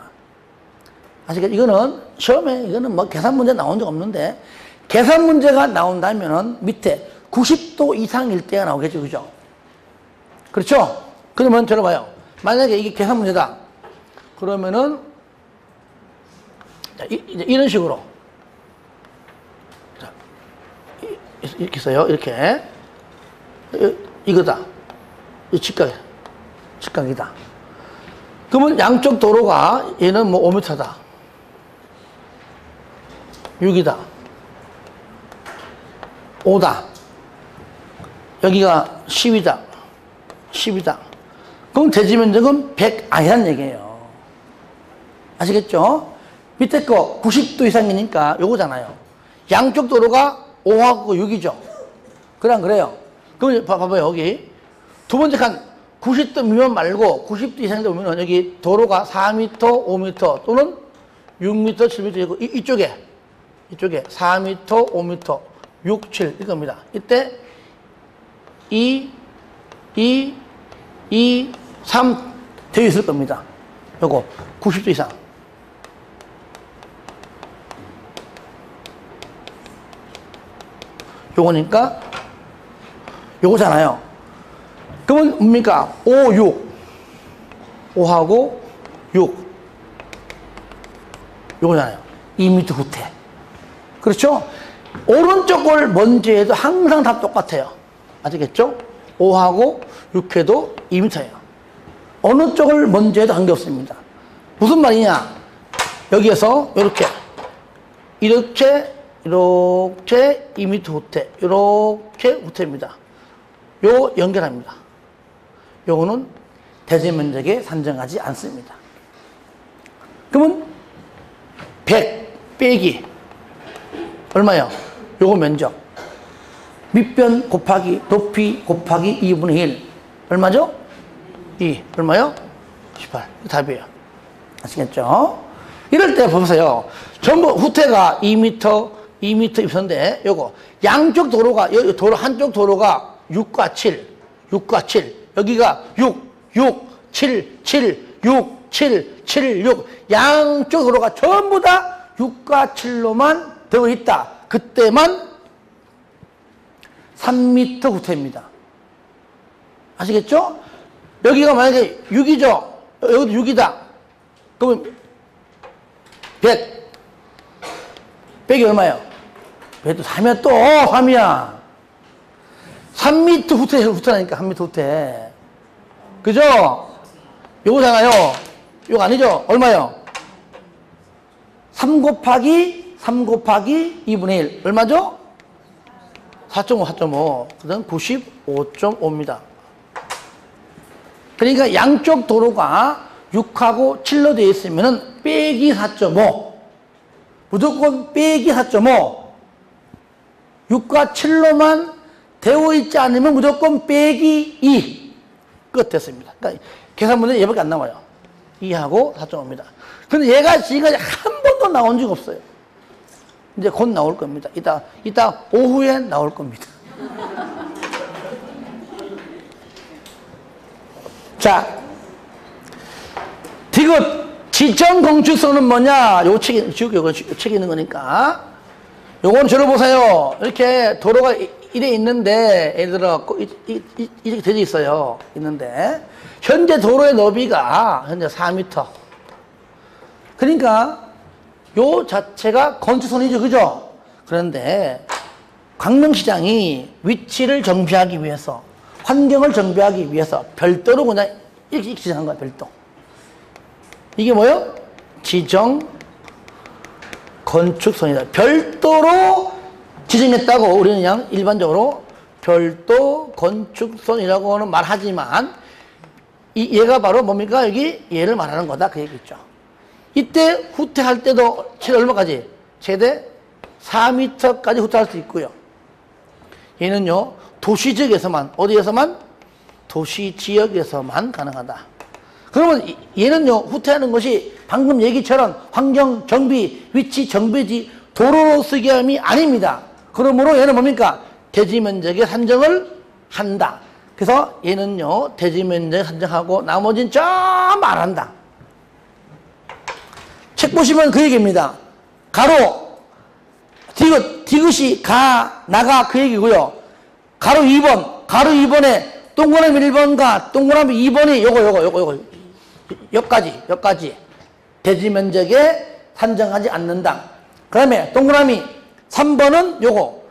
아시겠죠? 이거는 시험에 이거는 뭐 계산 문제 나온 적 없는데 계산 문제가 나온다면은 밑에 90도 이상일 때가 나오겠죠. 그죠? 그렇죠? 그러면 들어봐요. 만약에 이게 계산 문제다. 그러면은 자, 이런 식으로 자, 이렇게 써요. 이렇게 이거다. 이 직각이다. 그러면 양쪽 도로가 얘는 뭐 5m다. 6이다. 5다. 여기가 10이다. 10이다. 그럼 대지 면적은 100 아니란 얘기예요. 아시겠죠? 밑에 거 90도 이상이니까 요거잖아요. 양쪽 도로가 5하고 6이죠. 그래 안 그래요? 그럼 봐봐요. 여기 두 번째 칸 90도 미만 말고 90도 이상이 오면 여기 도로가 4m, 5m 또는 6m, 7m이고 이쪽에 4m, 5m, 6, 7 이겁니다. 이때 2, 3 되어 있을 겁니다. 요거 90도 이상. 요거니까 요거잖아요. 그러면 뭡니까? 5, 6. 5하고 6. 요거잖아요. 2m 후퇴. 그렇죠? 오른쪽 걸 먼저 해도 항상 답 똑같아요. 아시겠죠? 5하고 6해도 2m예요. 어느 쪽을 먼저 해도 관계없습니다. 무슨 말이냐? 여기에서 이렇게 2m 후퇴, 이렇게 후퇴입니다. 요 연결합니다. 요거는 대지 면적에 산정하지 않습니다. 그러면 100 빼기 얼마요? 요거 면적. 밑변 곱하기 높이 곱하기 2분의 1. 얼마죠? 2. 얼마요? 18. 답이에요. 아시겠죠? 이럴 때 보세요. 전부 후퇴가 2m 입선데 요거 양쪽 도로가 도로 한쪽 도로가 6과 7. 여기가 6, 7, 6, 7, 7, 6. 양쪽 도로가 전부 다 6과 7로만 되어 있다. 그때만 3m 후퇴입니다. 아시겠죠? 여기가 만약에 6이죠? 여기도 6이다. 그러면 100. 100이 얼마예요? 100도 3이야 또 3이야. 3m 후퇴라니까 3m 후퇴. 그죠? 요거잖아요. 요거 아니죠? 얼마요? 3 곱하기 2분의 1. 얼마죠? 4.5. 그다음 95.5입니다. 그러니까 양쪽 도로가 6하고 7로 되어 있으면은 빼기 4.5. 무조건 빼기 4.5. 6과 7로만 되어 있지 않으면 무조건 빼기 2. 끝 됐습니다. 그러니까 계산 문제 얘밖에 안 나와요. 2하고 4.5입니다. 근데 얘가 지금까지 한 번도 나온 적 없어요. 이제 곧 나올 겁니다. 이따 오후에 나올 겁니다. 자, 디귿 지정 건축선은 뭐냐? 요 책에 있는 거니까. 요건 저를 보세요. 이렇게 도로가 이래 있는데, 예를 들어, 이렇게 되어 있어요. 있는데, 현재 도로의 너비가 현재 4m. 그러니까, 요 자체가 건축선이죠. 그죠? 그런데, 광명시장이 위치를 정비하기 위해서, 환경을 정비하기 위해서 별도로 그냥 이렇게 지정한 거야, 별도. 이게 뭐예요? 지정 건축선이다. 별도로 지정했다고 우리는 그냥 일반적으로 별도 건축선이라고는 말하지만 얘가 바로 뭡니까? 여기 얘를 말하는 거다. 그 얘기죠. 이때 후퇴할 때도 최대 얼마까지? 최대 4m까지 후퇴할 수 있고요. 얘는요, 도시 지역에서만, 어디에서만? 도시 지역에서만 가능하다. 그러면 얘는요, 후퇴하는 것이 방금 얘기처럼 환경 정비, 위치 정비지 도로로 쓰기 함이 아닙니다. 그러므로 얘는 뭡니까? 대지 면적의 산정을 한다. 그래서 얘는요, 대지 면적 산정하고 나머지는 좀 안 한다. 책 보시면 그 얘기입니다. 가로, 디귿이 가, 나가 그 얘기고요. 가로 2번, 가로 2번에 동그라미 1번과 동그라미 2번이 요거. 여기까지. 대지 면적에 산정하지 않는다. 그 다음에 동그라미 3번은 요거.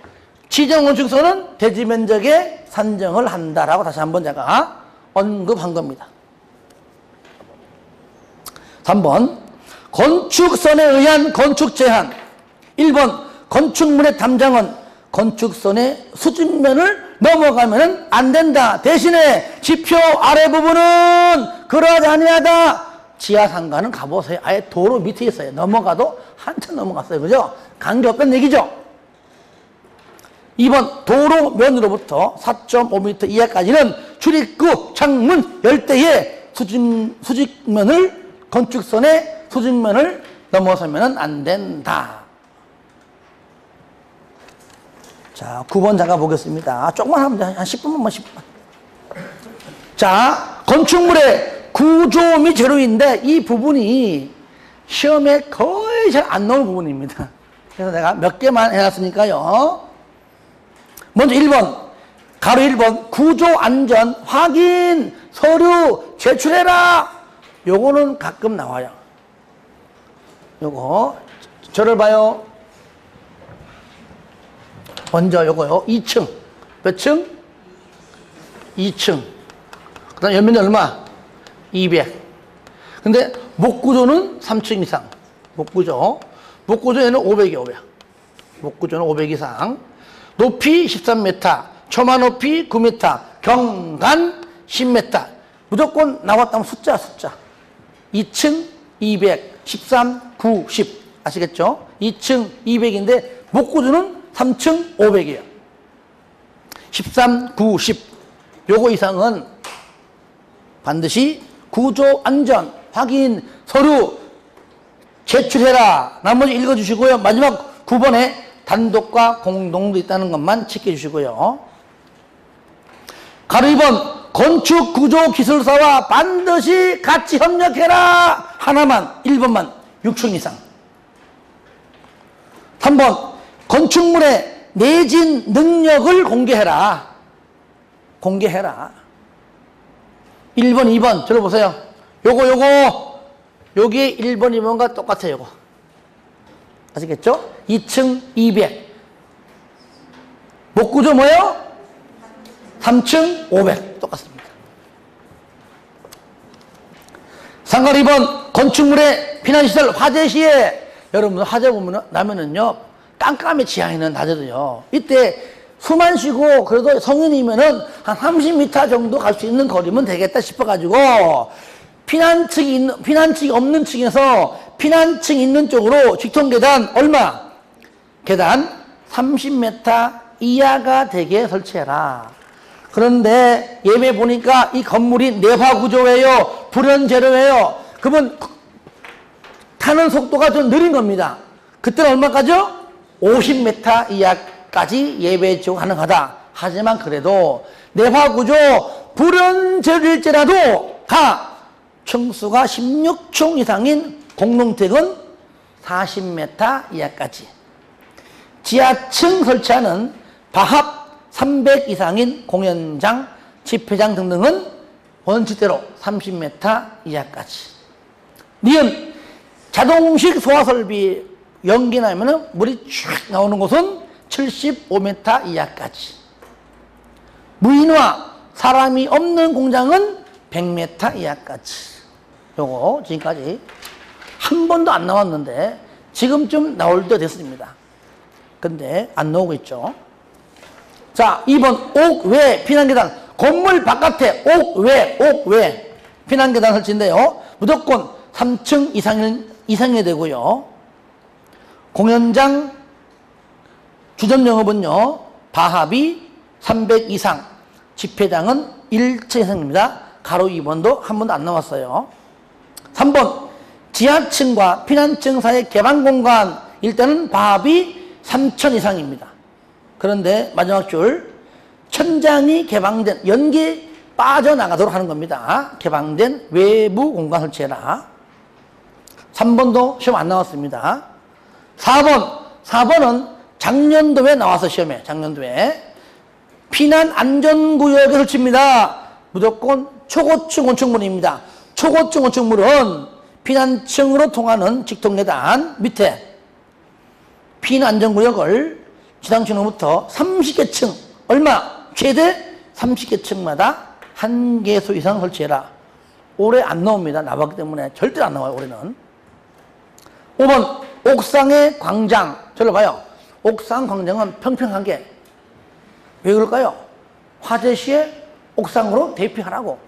지정 건축선은 대지 면적에 산정을 한다라고 다시 한번 제가 언급한 겁니다. 3번. 건축선에 의한 건축 제한. 1번. 건축물의 담장은 건축선의 수직면을 넘어가면 안 된다. 대신에 지표 아래 부분은 그러하지 아니하다. 지하상가는 가보세요. 아예 도로 밑에 있어요. 넘어가도 한참 넘어갔어요. 그죠? 관계없다는 얘기죠. 2번 도로면으로부터 4.5m 이하까지는 출입구, 창문, 열대의 수직면을 건축선의 수직면을 넘어서면 안 된다. 자, 9번 잠깐 보겠습니다. 조금만 하면 돼. 한 10분만, 10분. 자, 건축물의 구조 및 재료인데 이 부분이 시험에 거의 잘 안 나올 부분입니다. 그래서 내가 몇 개만 해놨으니까요. 먼저 1번, 가로 1번, 구조 안전 확인 서류 제출해라. 요거는 가끔 나와요. 요거, 저를 봐요. 먼저 요거요. 2층. 몇 층? 2층. 그 다음 연면적 얼마? 200. 근데 목구조는 3층 이상. 목구조에는 500이에요, 500. 목구조는 500 이상. 높이 13m, 초마 높이 9m, 경간 10m. 무조건 나왔다면 숫자. 2층 200, 13, 9, 10. 아시겠죠? 2층 200인데 목구조는 3층 500이에요. 13, 9, 10. 요거 이상은 반드시 구조 안전 확인 서류 제출해라. 나머지 읽어주시고요. 마지막 9번에 단독과 공동도 있다는 것만 지켜주시고요. 가로 2번 건축구조기술사와 반드시 같이 협력해라. 하나만 1번만 6층 이상. 3번 건축물의 내진 능력을 공개해라. 1번 2번 들어보세요. 요게 1번 2번과 똑같아요. 요거 아시겠죠? 2층 200 목구조 뭐예요? 3층 500 똑같습니다. 상가 2번 건축물의 피난시설 화재 시에 여러분 화재 보면 나면은요 깜깜이 지하에는 낮에도요 이때 숨만 쉬고 그래도 성인이면은 한 30m 정도 갈 수 있는 거리면 되겠다 싶어가지고 피난층이 없는 층에서 피난층 있는 쪽으로 직통계단 얼마? 계단 30m 이하가 되게 설치해라. 그런데 예배 보니까 이 건물이 내화 구조예요. 불연제로예요. 그러면 타는 속도가 좀 느린 겁니다. 그때는 얼마까지요? 50m 이하까지 예배 지원 가능하다. 하지만 그래도 내화 구조 불연제로일지라도 층수가 16층 이상인 공동택은 40m 이하까지. 지하층 설치하는 바합 300 이상인 공연장, 집회장 등등은 원칙대로 30m 이하까지. 니은 자동식 소화설비 연기 나면 물이 쭉 나오는 곳은 75m 이하까지. 무인화 사람이 없는 공장은 100m 이하까지. 요거 지금까지 한 번도 안 나왔는데 지금쯤 나올 때 됐습니다. 근데 안 나오고 있죠. 자, 2번 옥외 피난계단. 건물 바깥에 옥외 피난계단 설치인데요. 무조건 3층 이상이 되고요. 공연장 주점 영업은요. 바합이 300 이상, 집회장은 1층 이상입니다. 가로 2번도 한 번도 안 나왔어요. 3번 지하층과 피난층 사이 개방 공간 일단은 바합이 3천 이상입니다. 그런데 마지막 줄 천장이 개방된 연기 빠져나가도록 하는 겁니다. 개방된 외부 공간 설치해라. 3번도 시험 안 나왔습니다. 4번은 작년도에 나와서 시험에 작년도에 피난 안전구역에 설치입니다. 무조건 초고층 건축물입니다. 초고층 건축물은 피난층으로 통하는 직통계단 밑에 피난 안전구역을 지상층으로부터 30개 층, 얼마? 최대 30개 층마다 1개소 이상 설치해라. 올해 안 나옵니다. 나왔기 때문에 절대 안 나와요, 올해는. 5번, 옥상의 광장. 저를 봐요. 옥상 광장은 평평하게. 왜 그럴까요? 화재 시에 옥상으로 대피하라고.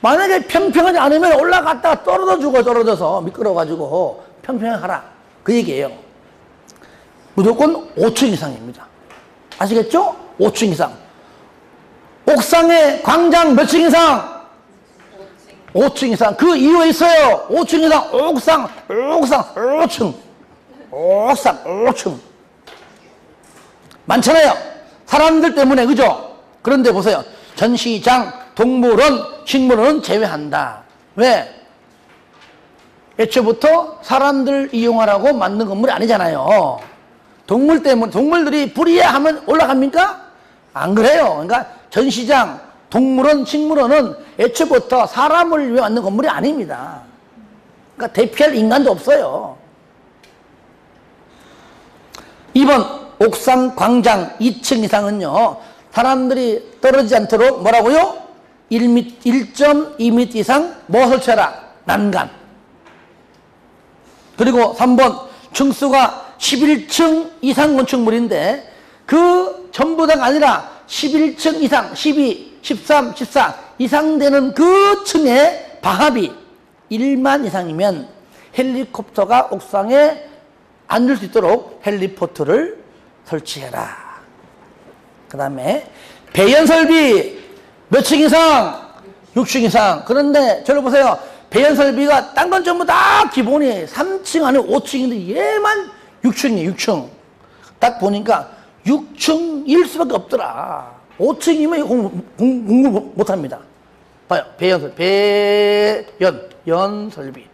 만약에 평평하지 않으면 올라갔다가 떨어져 죽어, 떨어져서 미끄러워가지고 평평하게 하라. 그 얘기예요. 무조건 5층 이상입니다. 아시겠죠? 5층 이상. 옥상의 광장 몇 층 이상? 5층 이상. 그 이유가 있어요. 5층 이상. 옥상 5층. 옥상 5층. 많잖아요. 사람들 때문에, 그죠? 그런데 보세요. 전시장, 동물원, 식물원은 제외한다. 왜? 애초부터 사람들 이용하라고 만든 건물이 아니잖아요. 동물 때문에, 동물들이 불이야 하면 올라갑니까? 안 그래요. 그러니까 전시장, 동물원, 식물원은 애초부터 사람을 위해 만든 건물이 아닙니다. 그러니까 대피할 인간도 없어요. 2번, 옥상 광장 2층 이상은요, 사람들이 떨어지지 않도록 뭐라고요? 1.2m 이상 뭐 설치해라? 난간. 그리고 3번, 층수가 11층 이상 건축물인데 그 전부 다가 아니라 11층 이상, 12, 13, 14 이상 되는 그 층의 바합이 1만 이상이면 헬리콥터가 옥상에 앉을 수 있도록 헬리포트를 설치해라. 그 다음에 배연설비 몇 층 이상? 6층 이상. 그런데 저를 보세요. 배연설비가 딴 건 전부 다 기본이 3층 아니면 5층인데 얘만 6층이에요. 6층. 딱 보니까 6층일 수밖에 없더라. 5층이면 공부 못합니다. 봐요. 연설비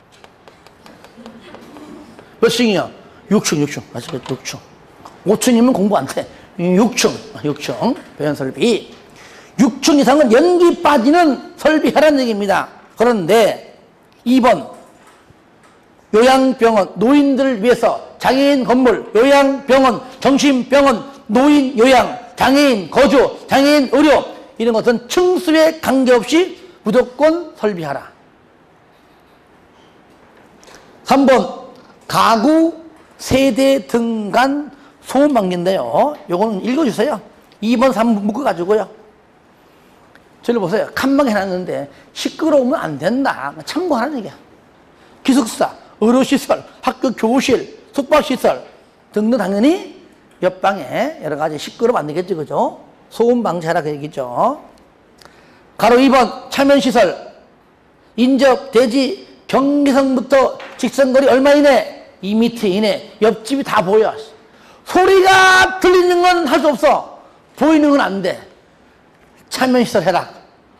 몇 층이야? 6층. 아시겠죠? 6층. 5층이면 공부 안 돼. 6층. 배연설비. 6층 이상은 연기 빠지는 설비하라는 얘기입니다. 그런데 2번, 요양병원, 노인들을 위해서 장애인 건물, 요양병원, 정신병원, 노인 요양, 장애인 거주, 장애인 의료 이런 것은 층수에 관계없이 무조건 설비하라. 3번, 가구, 세대 등간 소음방지인데요. 요거는 읽어주세요. 2번, 3번 묶어가지고요. 저를 보세요. 칸막이 해놨는데 시끄러우면 안 된다. 참고하는 얘기야. 기숙사, 의료시설, 학교 교실, 숙박시설 등등 당연히 옆방에 여러 가지 시끄러우면 안 되겠죠. 그죠? 소음 방지하라 그 얘기죠. 가로 2번 차면시설. 인접, 대지, 경계선부터 직선거리 얼마 이내? 2m 이내. 옆집이 다 보여. 소리가 들리는 건 할 수 없어. 보이는 건 안 돼. 차면시설 해라.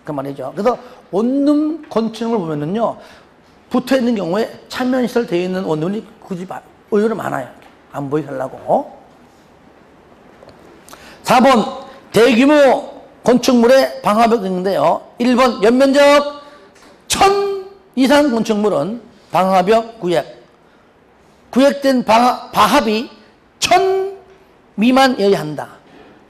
그 말이죠. 그래서 원룸 건축을 보면은요, 붙어 있는 경우에 차면시설 되어 있는 원룸이 굳이 의외로 많아요. 안 보이게 하려고. 4번 대규모 건축물의 방화벽 있는데요. 1번 연면적 1000 이상 건축물은 방화벽 구역. 구역된 방합이 1000 미만이어야 한다.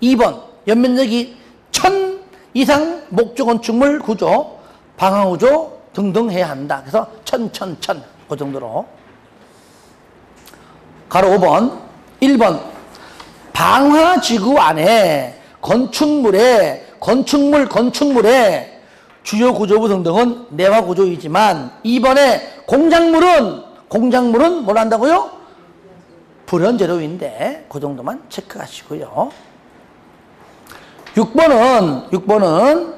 2번 연면적이 1000 이상 목조 건축물 구조, 방화구조 등등 해야 한다. 그래서 1000 그 정도로. 가로 5번 1번 방화지구 안에 건축물의 주요 구조부 등등은 내화 구조이지만 2번에 공작물은 뭘 한다고요? 불연재료인데 그 정도만 체크하시고요. 6번은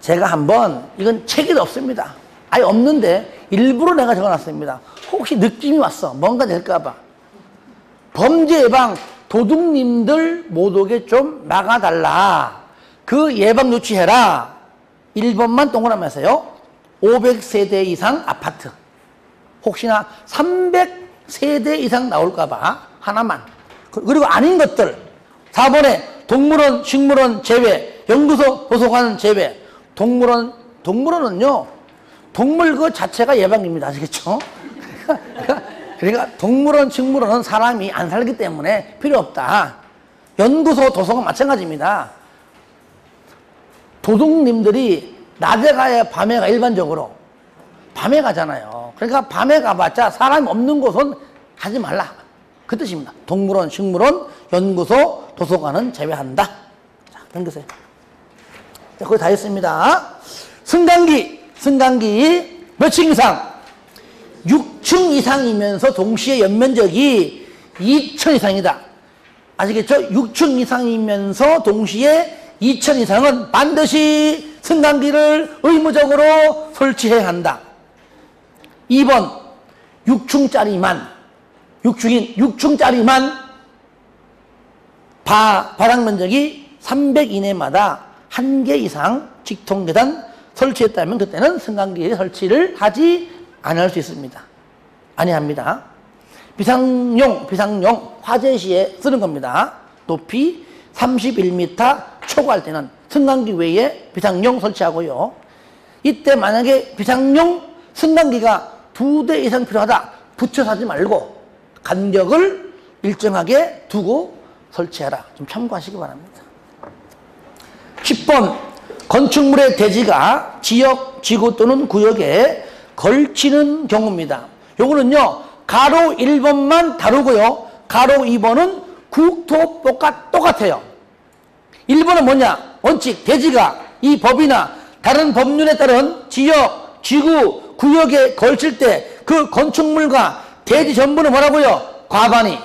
제가 한번, 이건 책에도 없습니다. 아예 없는데 일부러 내가 적어놨습니다. 혹시 느낌이 왔어. 뭔가 될까봐. 범죄 예방, 도둑님들 못 오게 좀 막아달라. 그 예방 조치해라. 1번만 동그라미 하세요. 500세대 이상 아파트. 혹시나 300세대 이상 나올까봐 하나만. 그리고 아닌 것들. 4번에 동물원, 식물원 제외, 연구소, 도서관 제외. 동물원은요, 동물 그 자체가 예방입니다. 아시겠죠? 그러니까 동물원, 식물원은 사람이 안 살기 때문에 필요 없다. 연구소, 도서관 마찬가지입니다. 도둑님들이 낮에 가야 밤에 가, 일반적으로. 밤에 가잖아요. 그러니까 밤에 가봤자 사람이 없는 곳은 하지 말라. 그 뜻입니다. 동물원, 식물원, 연구소, 도서관은 제외한다. 자, 넘기세요. 자, 거의 다 했습니다. 승강기 몇 층 이상? 6층 이상이면서 동시에 연면적이 2000 이상이다. 아시겠죠? 6층 이상이면서 동시에 2000 이상은 반드시 승강기를 의무적으로 설치해야 한다. 2번 6층짜리만 바닥 면적이 300 이내마다 1개 이상 직통계단 설치했다면 그때는 승강기 설치를 하지 않을 수 있습니다. 아니합니다. 비상용 화재 시에 쓰는 겁니다. 높이 31m 초과할 때는 승강기 외에 비상용 설치하고요. 이때 만약에 비상용 승강기가 2대 이상 필요하다. 붙여서 하지 말고 간격을 일정하게 두고 설치하라. 좀 참고하시기 바랍니다. 10번 건축물의 대지가 지역, 지구 또는 구역에 걸치는 경우입니다. 요거는요, 가로 1번만 다루고요. 가로 2번은 국토법과 똑같아요. 1번은 뭐냐? 원칙, 대지가 이 법이나 다른 법률에 따른 지역, 지구, 구역에 걸칠 때 그 건축물과 대지 전부는 뭐라고요? 과반이.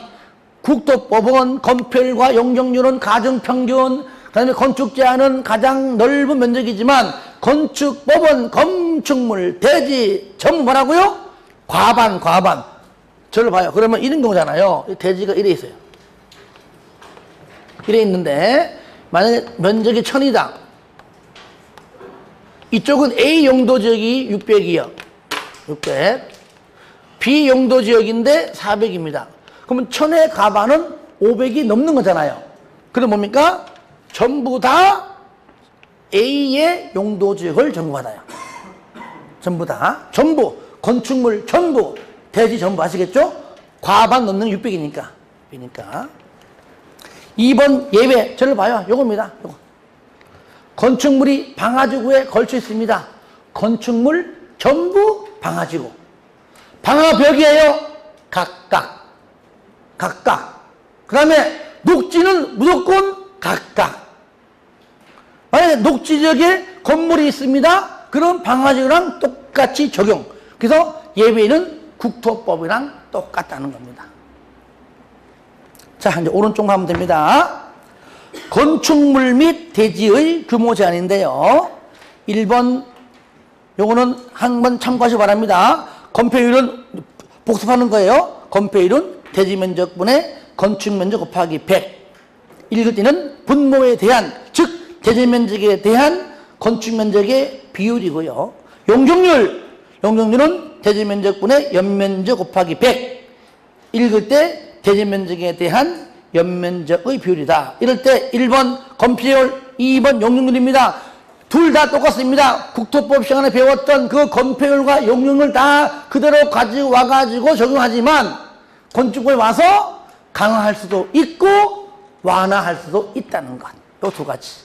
국토법은 건폐율과 용적률은 가중평균, 그 다음에 건축 제한은 가장 넓은 면적이지만 건축법은 건축물, 대지 전부 뭐라고요? 과반. 저를 봐요. 그러면 이런 경우잖아요. 대지가 이래 있어요. 이래 있는데 만약에 면적이 1000이다. 이쪽은 A 용도 지역이 600이요. 600. B 용도 지역인데 400입니다. 그러면 1000의 과반은 500이 넘는 거잖아요. 그럼 뭡니까? 전부 다 A의 용도 지역을 전부받아요. 전부 다. 전부. 건축물 전부. 대지 전부 아시겠죠? 과반 넘는 600이니까. 2번 예외. 저를 봐요. 요겁니다. 요거. 건축물이 방화지구에 걸쳐 있습니다. 건축물 전부 방화지구. 방화벽이에요. 각각. 그 다음에 녹지는 무조건 각각. 만약에 녹지 지역에 건물이 있습니다. 그럼 방화지구랑 똑같이 적용. 그래서 예외는 국토법이랑 똑같다는 겁니다. 자, 이제 오른쪽 가면 됩니다. 건축물 및 대지의 규모 제한인데요. 1번 요거는 한번 참고하시기 바랍니다. 건폐율은 복습하는 거예요. 건폐율은 대지면적분의 건축면적 곱하기 100. 읽을 때는 분모에 대한, 즉 대지면적에 대한 건축면적의 비율이고요. 용적률은 대지면적분의 연면적 곱하기 100. 읽을 때 대지면적에 대한 연면적의 비율이다. 이럴 때 1번 건폐율, 2번 용적률입니다. 둘 다 똑같습니다. 국토법 시간에 배웠던 그 건폐율과 용적률 다 그대로 가지고 와가지고 적용하지만 건축법에 와서 강화할 수도 있고 완화할 수도 있다는 것. 요 두 가지.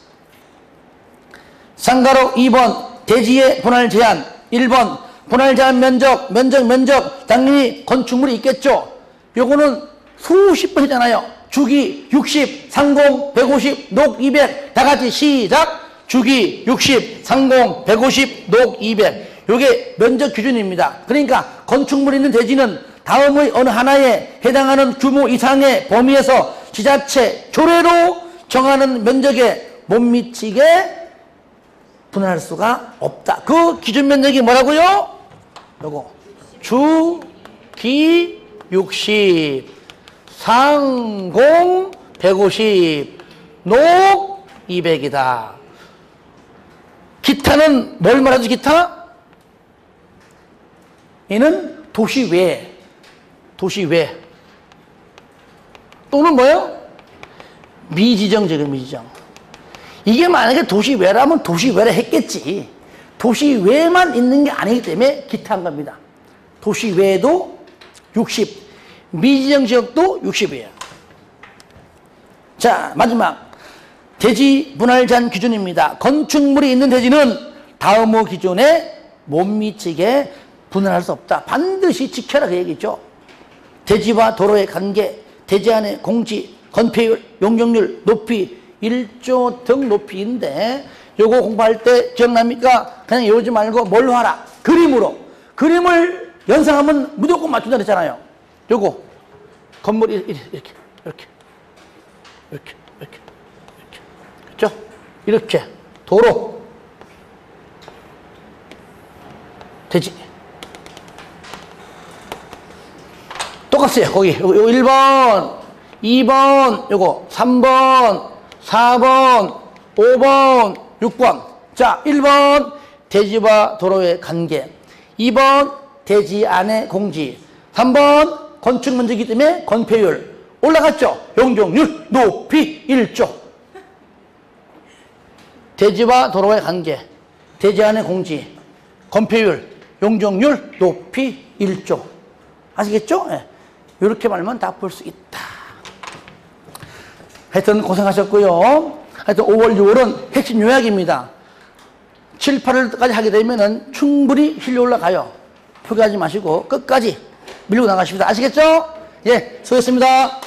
상가로 2번 대지의 분할 제한. 1번 분할 제한 면적. 당연히 건축물이 있겠죠. 요거는 수십 번 했잖아요. 주기 60, 상공 150, 녹 200. 다 같이 시작. 주기 60, 상공 150, 녹 200. 요게 면적 기준입니다. 그러니까 건축물이 있는 대지는 다음의 어느 하나에 해당하는 규모 이상의 범위에서 지자체 조례로 정하는 면적에 못 미치게 분할할 수가 없다. 그 기준 면적이 뭐라고요? 요거 주기 60, 상공 150, 녹 200이다. 기타는 뭘 말하지, 기타? 얘는 도시 외. 또는 뭐예요? 미지정지금, 미지정. 이게 만약에 도시 외라면 도시 외라 했겠지. 도시 외만 있는 게 아니기 때문에 기타한 겁니다. 도시 외도 60, 미지정 지역도 60이에요. 자, 마지막. 대지 분할 제한 기준입니다. 건축물이 있는 대지는 다음의 기준에 못 미치게 분할할 수 없다. 반드시 지켜라 그 얘기죠. 대지와 도로의 관계, 대지 안의 공지, 건폐율, 용적률, 높이, 1조 등 높이인데 요거 공부할 때 기억납니까? 그냥 이러지 말고 뭘로 하라? 그림으로. 그림을 연상하면 무조건 맞춘다 그랬잖아요. 요거 건물이 이렇게. 그렇죠? 이렇게 도로, 대지 똑같아요. 거기 요거 1번, 2번, 요거 3번, 4번, 5번, 6번. 자, 1번 대지와 도로의 관계, 2번 대지 안의 공지, 3번 건축 면적이기 때문에 건폐율 올라갔죠. 용적률, 높이 1조. 대지와 도로의 관계, 대지 안의 공지, 건폐율, 용적률, 높이 1조. 아시겠죠? 네. 이렇게 말하면 다 풀 수 있다. 하여튼 고생하셨고요. 하여튼 5월, 6월은 핵심 요약입니다. 7, 8월까지 하게 되면 충분히 실력 올라가요. 포기하지 마시고 끝까지 밀고 나가십니다. 아시겠죠? 예, 수고했습니다.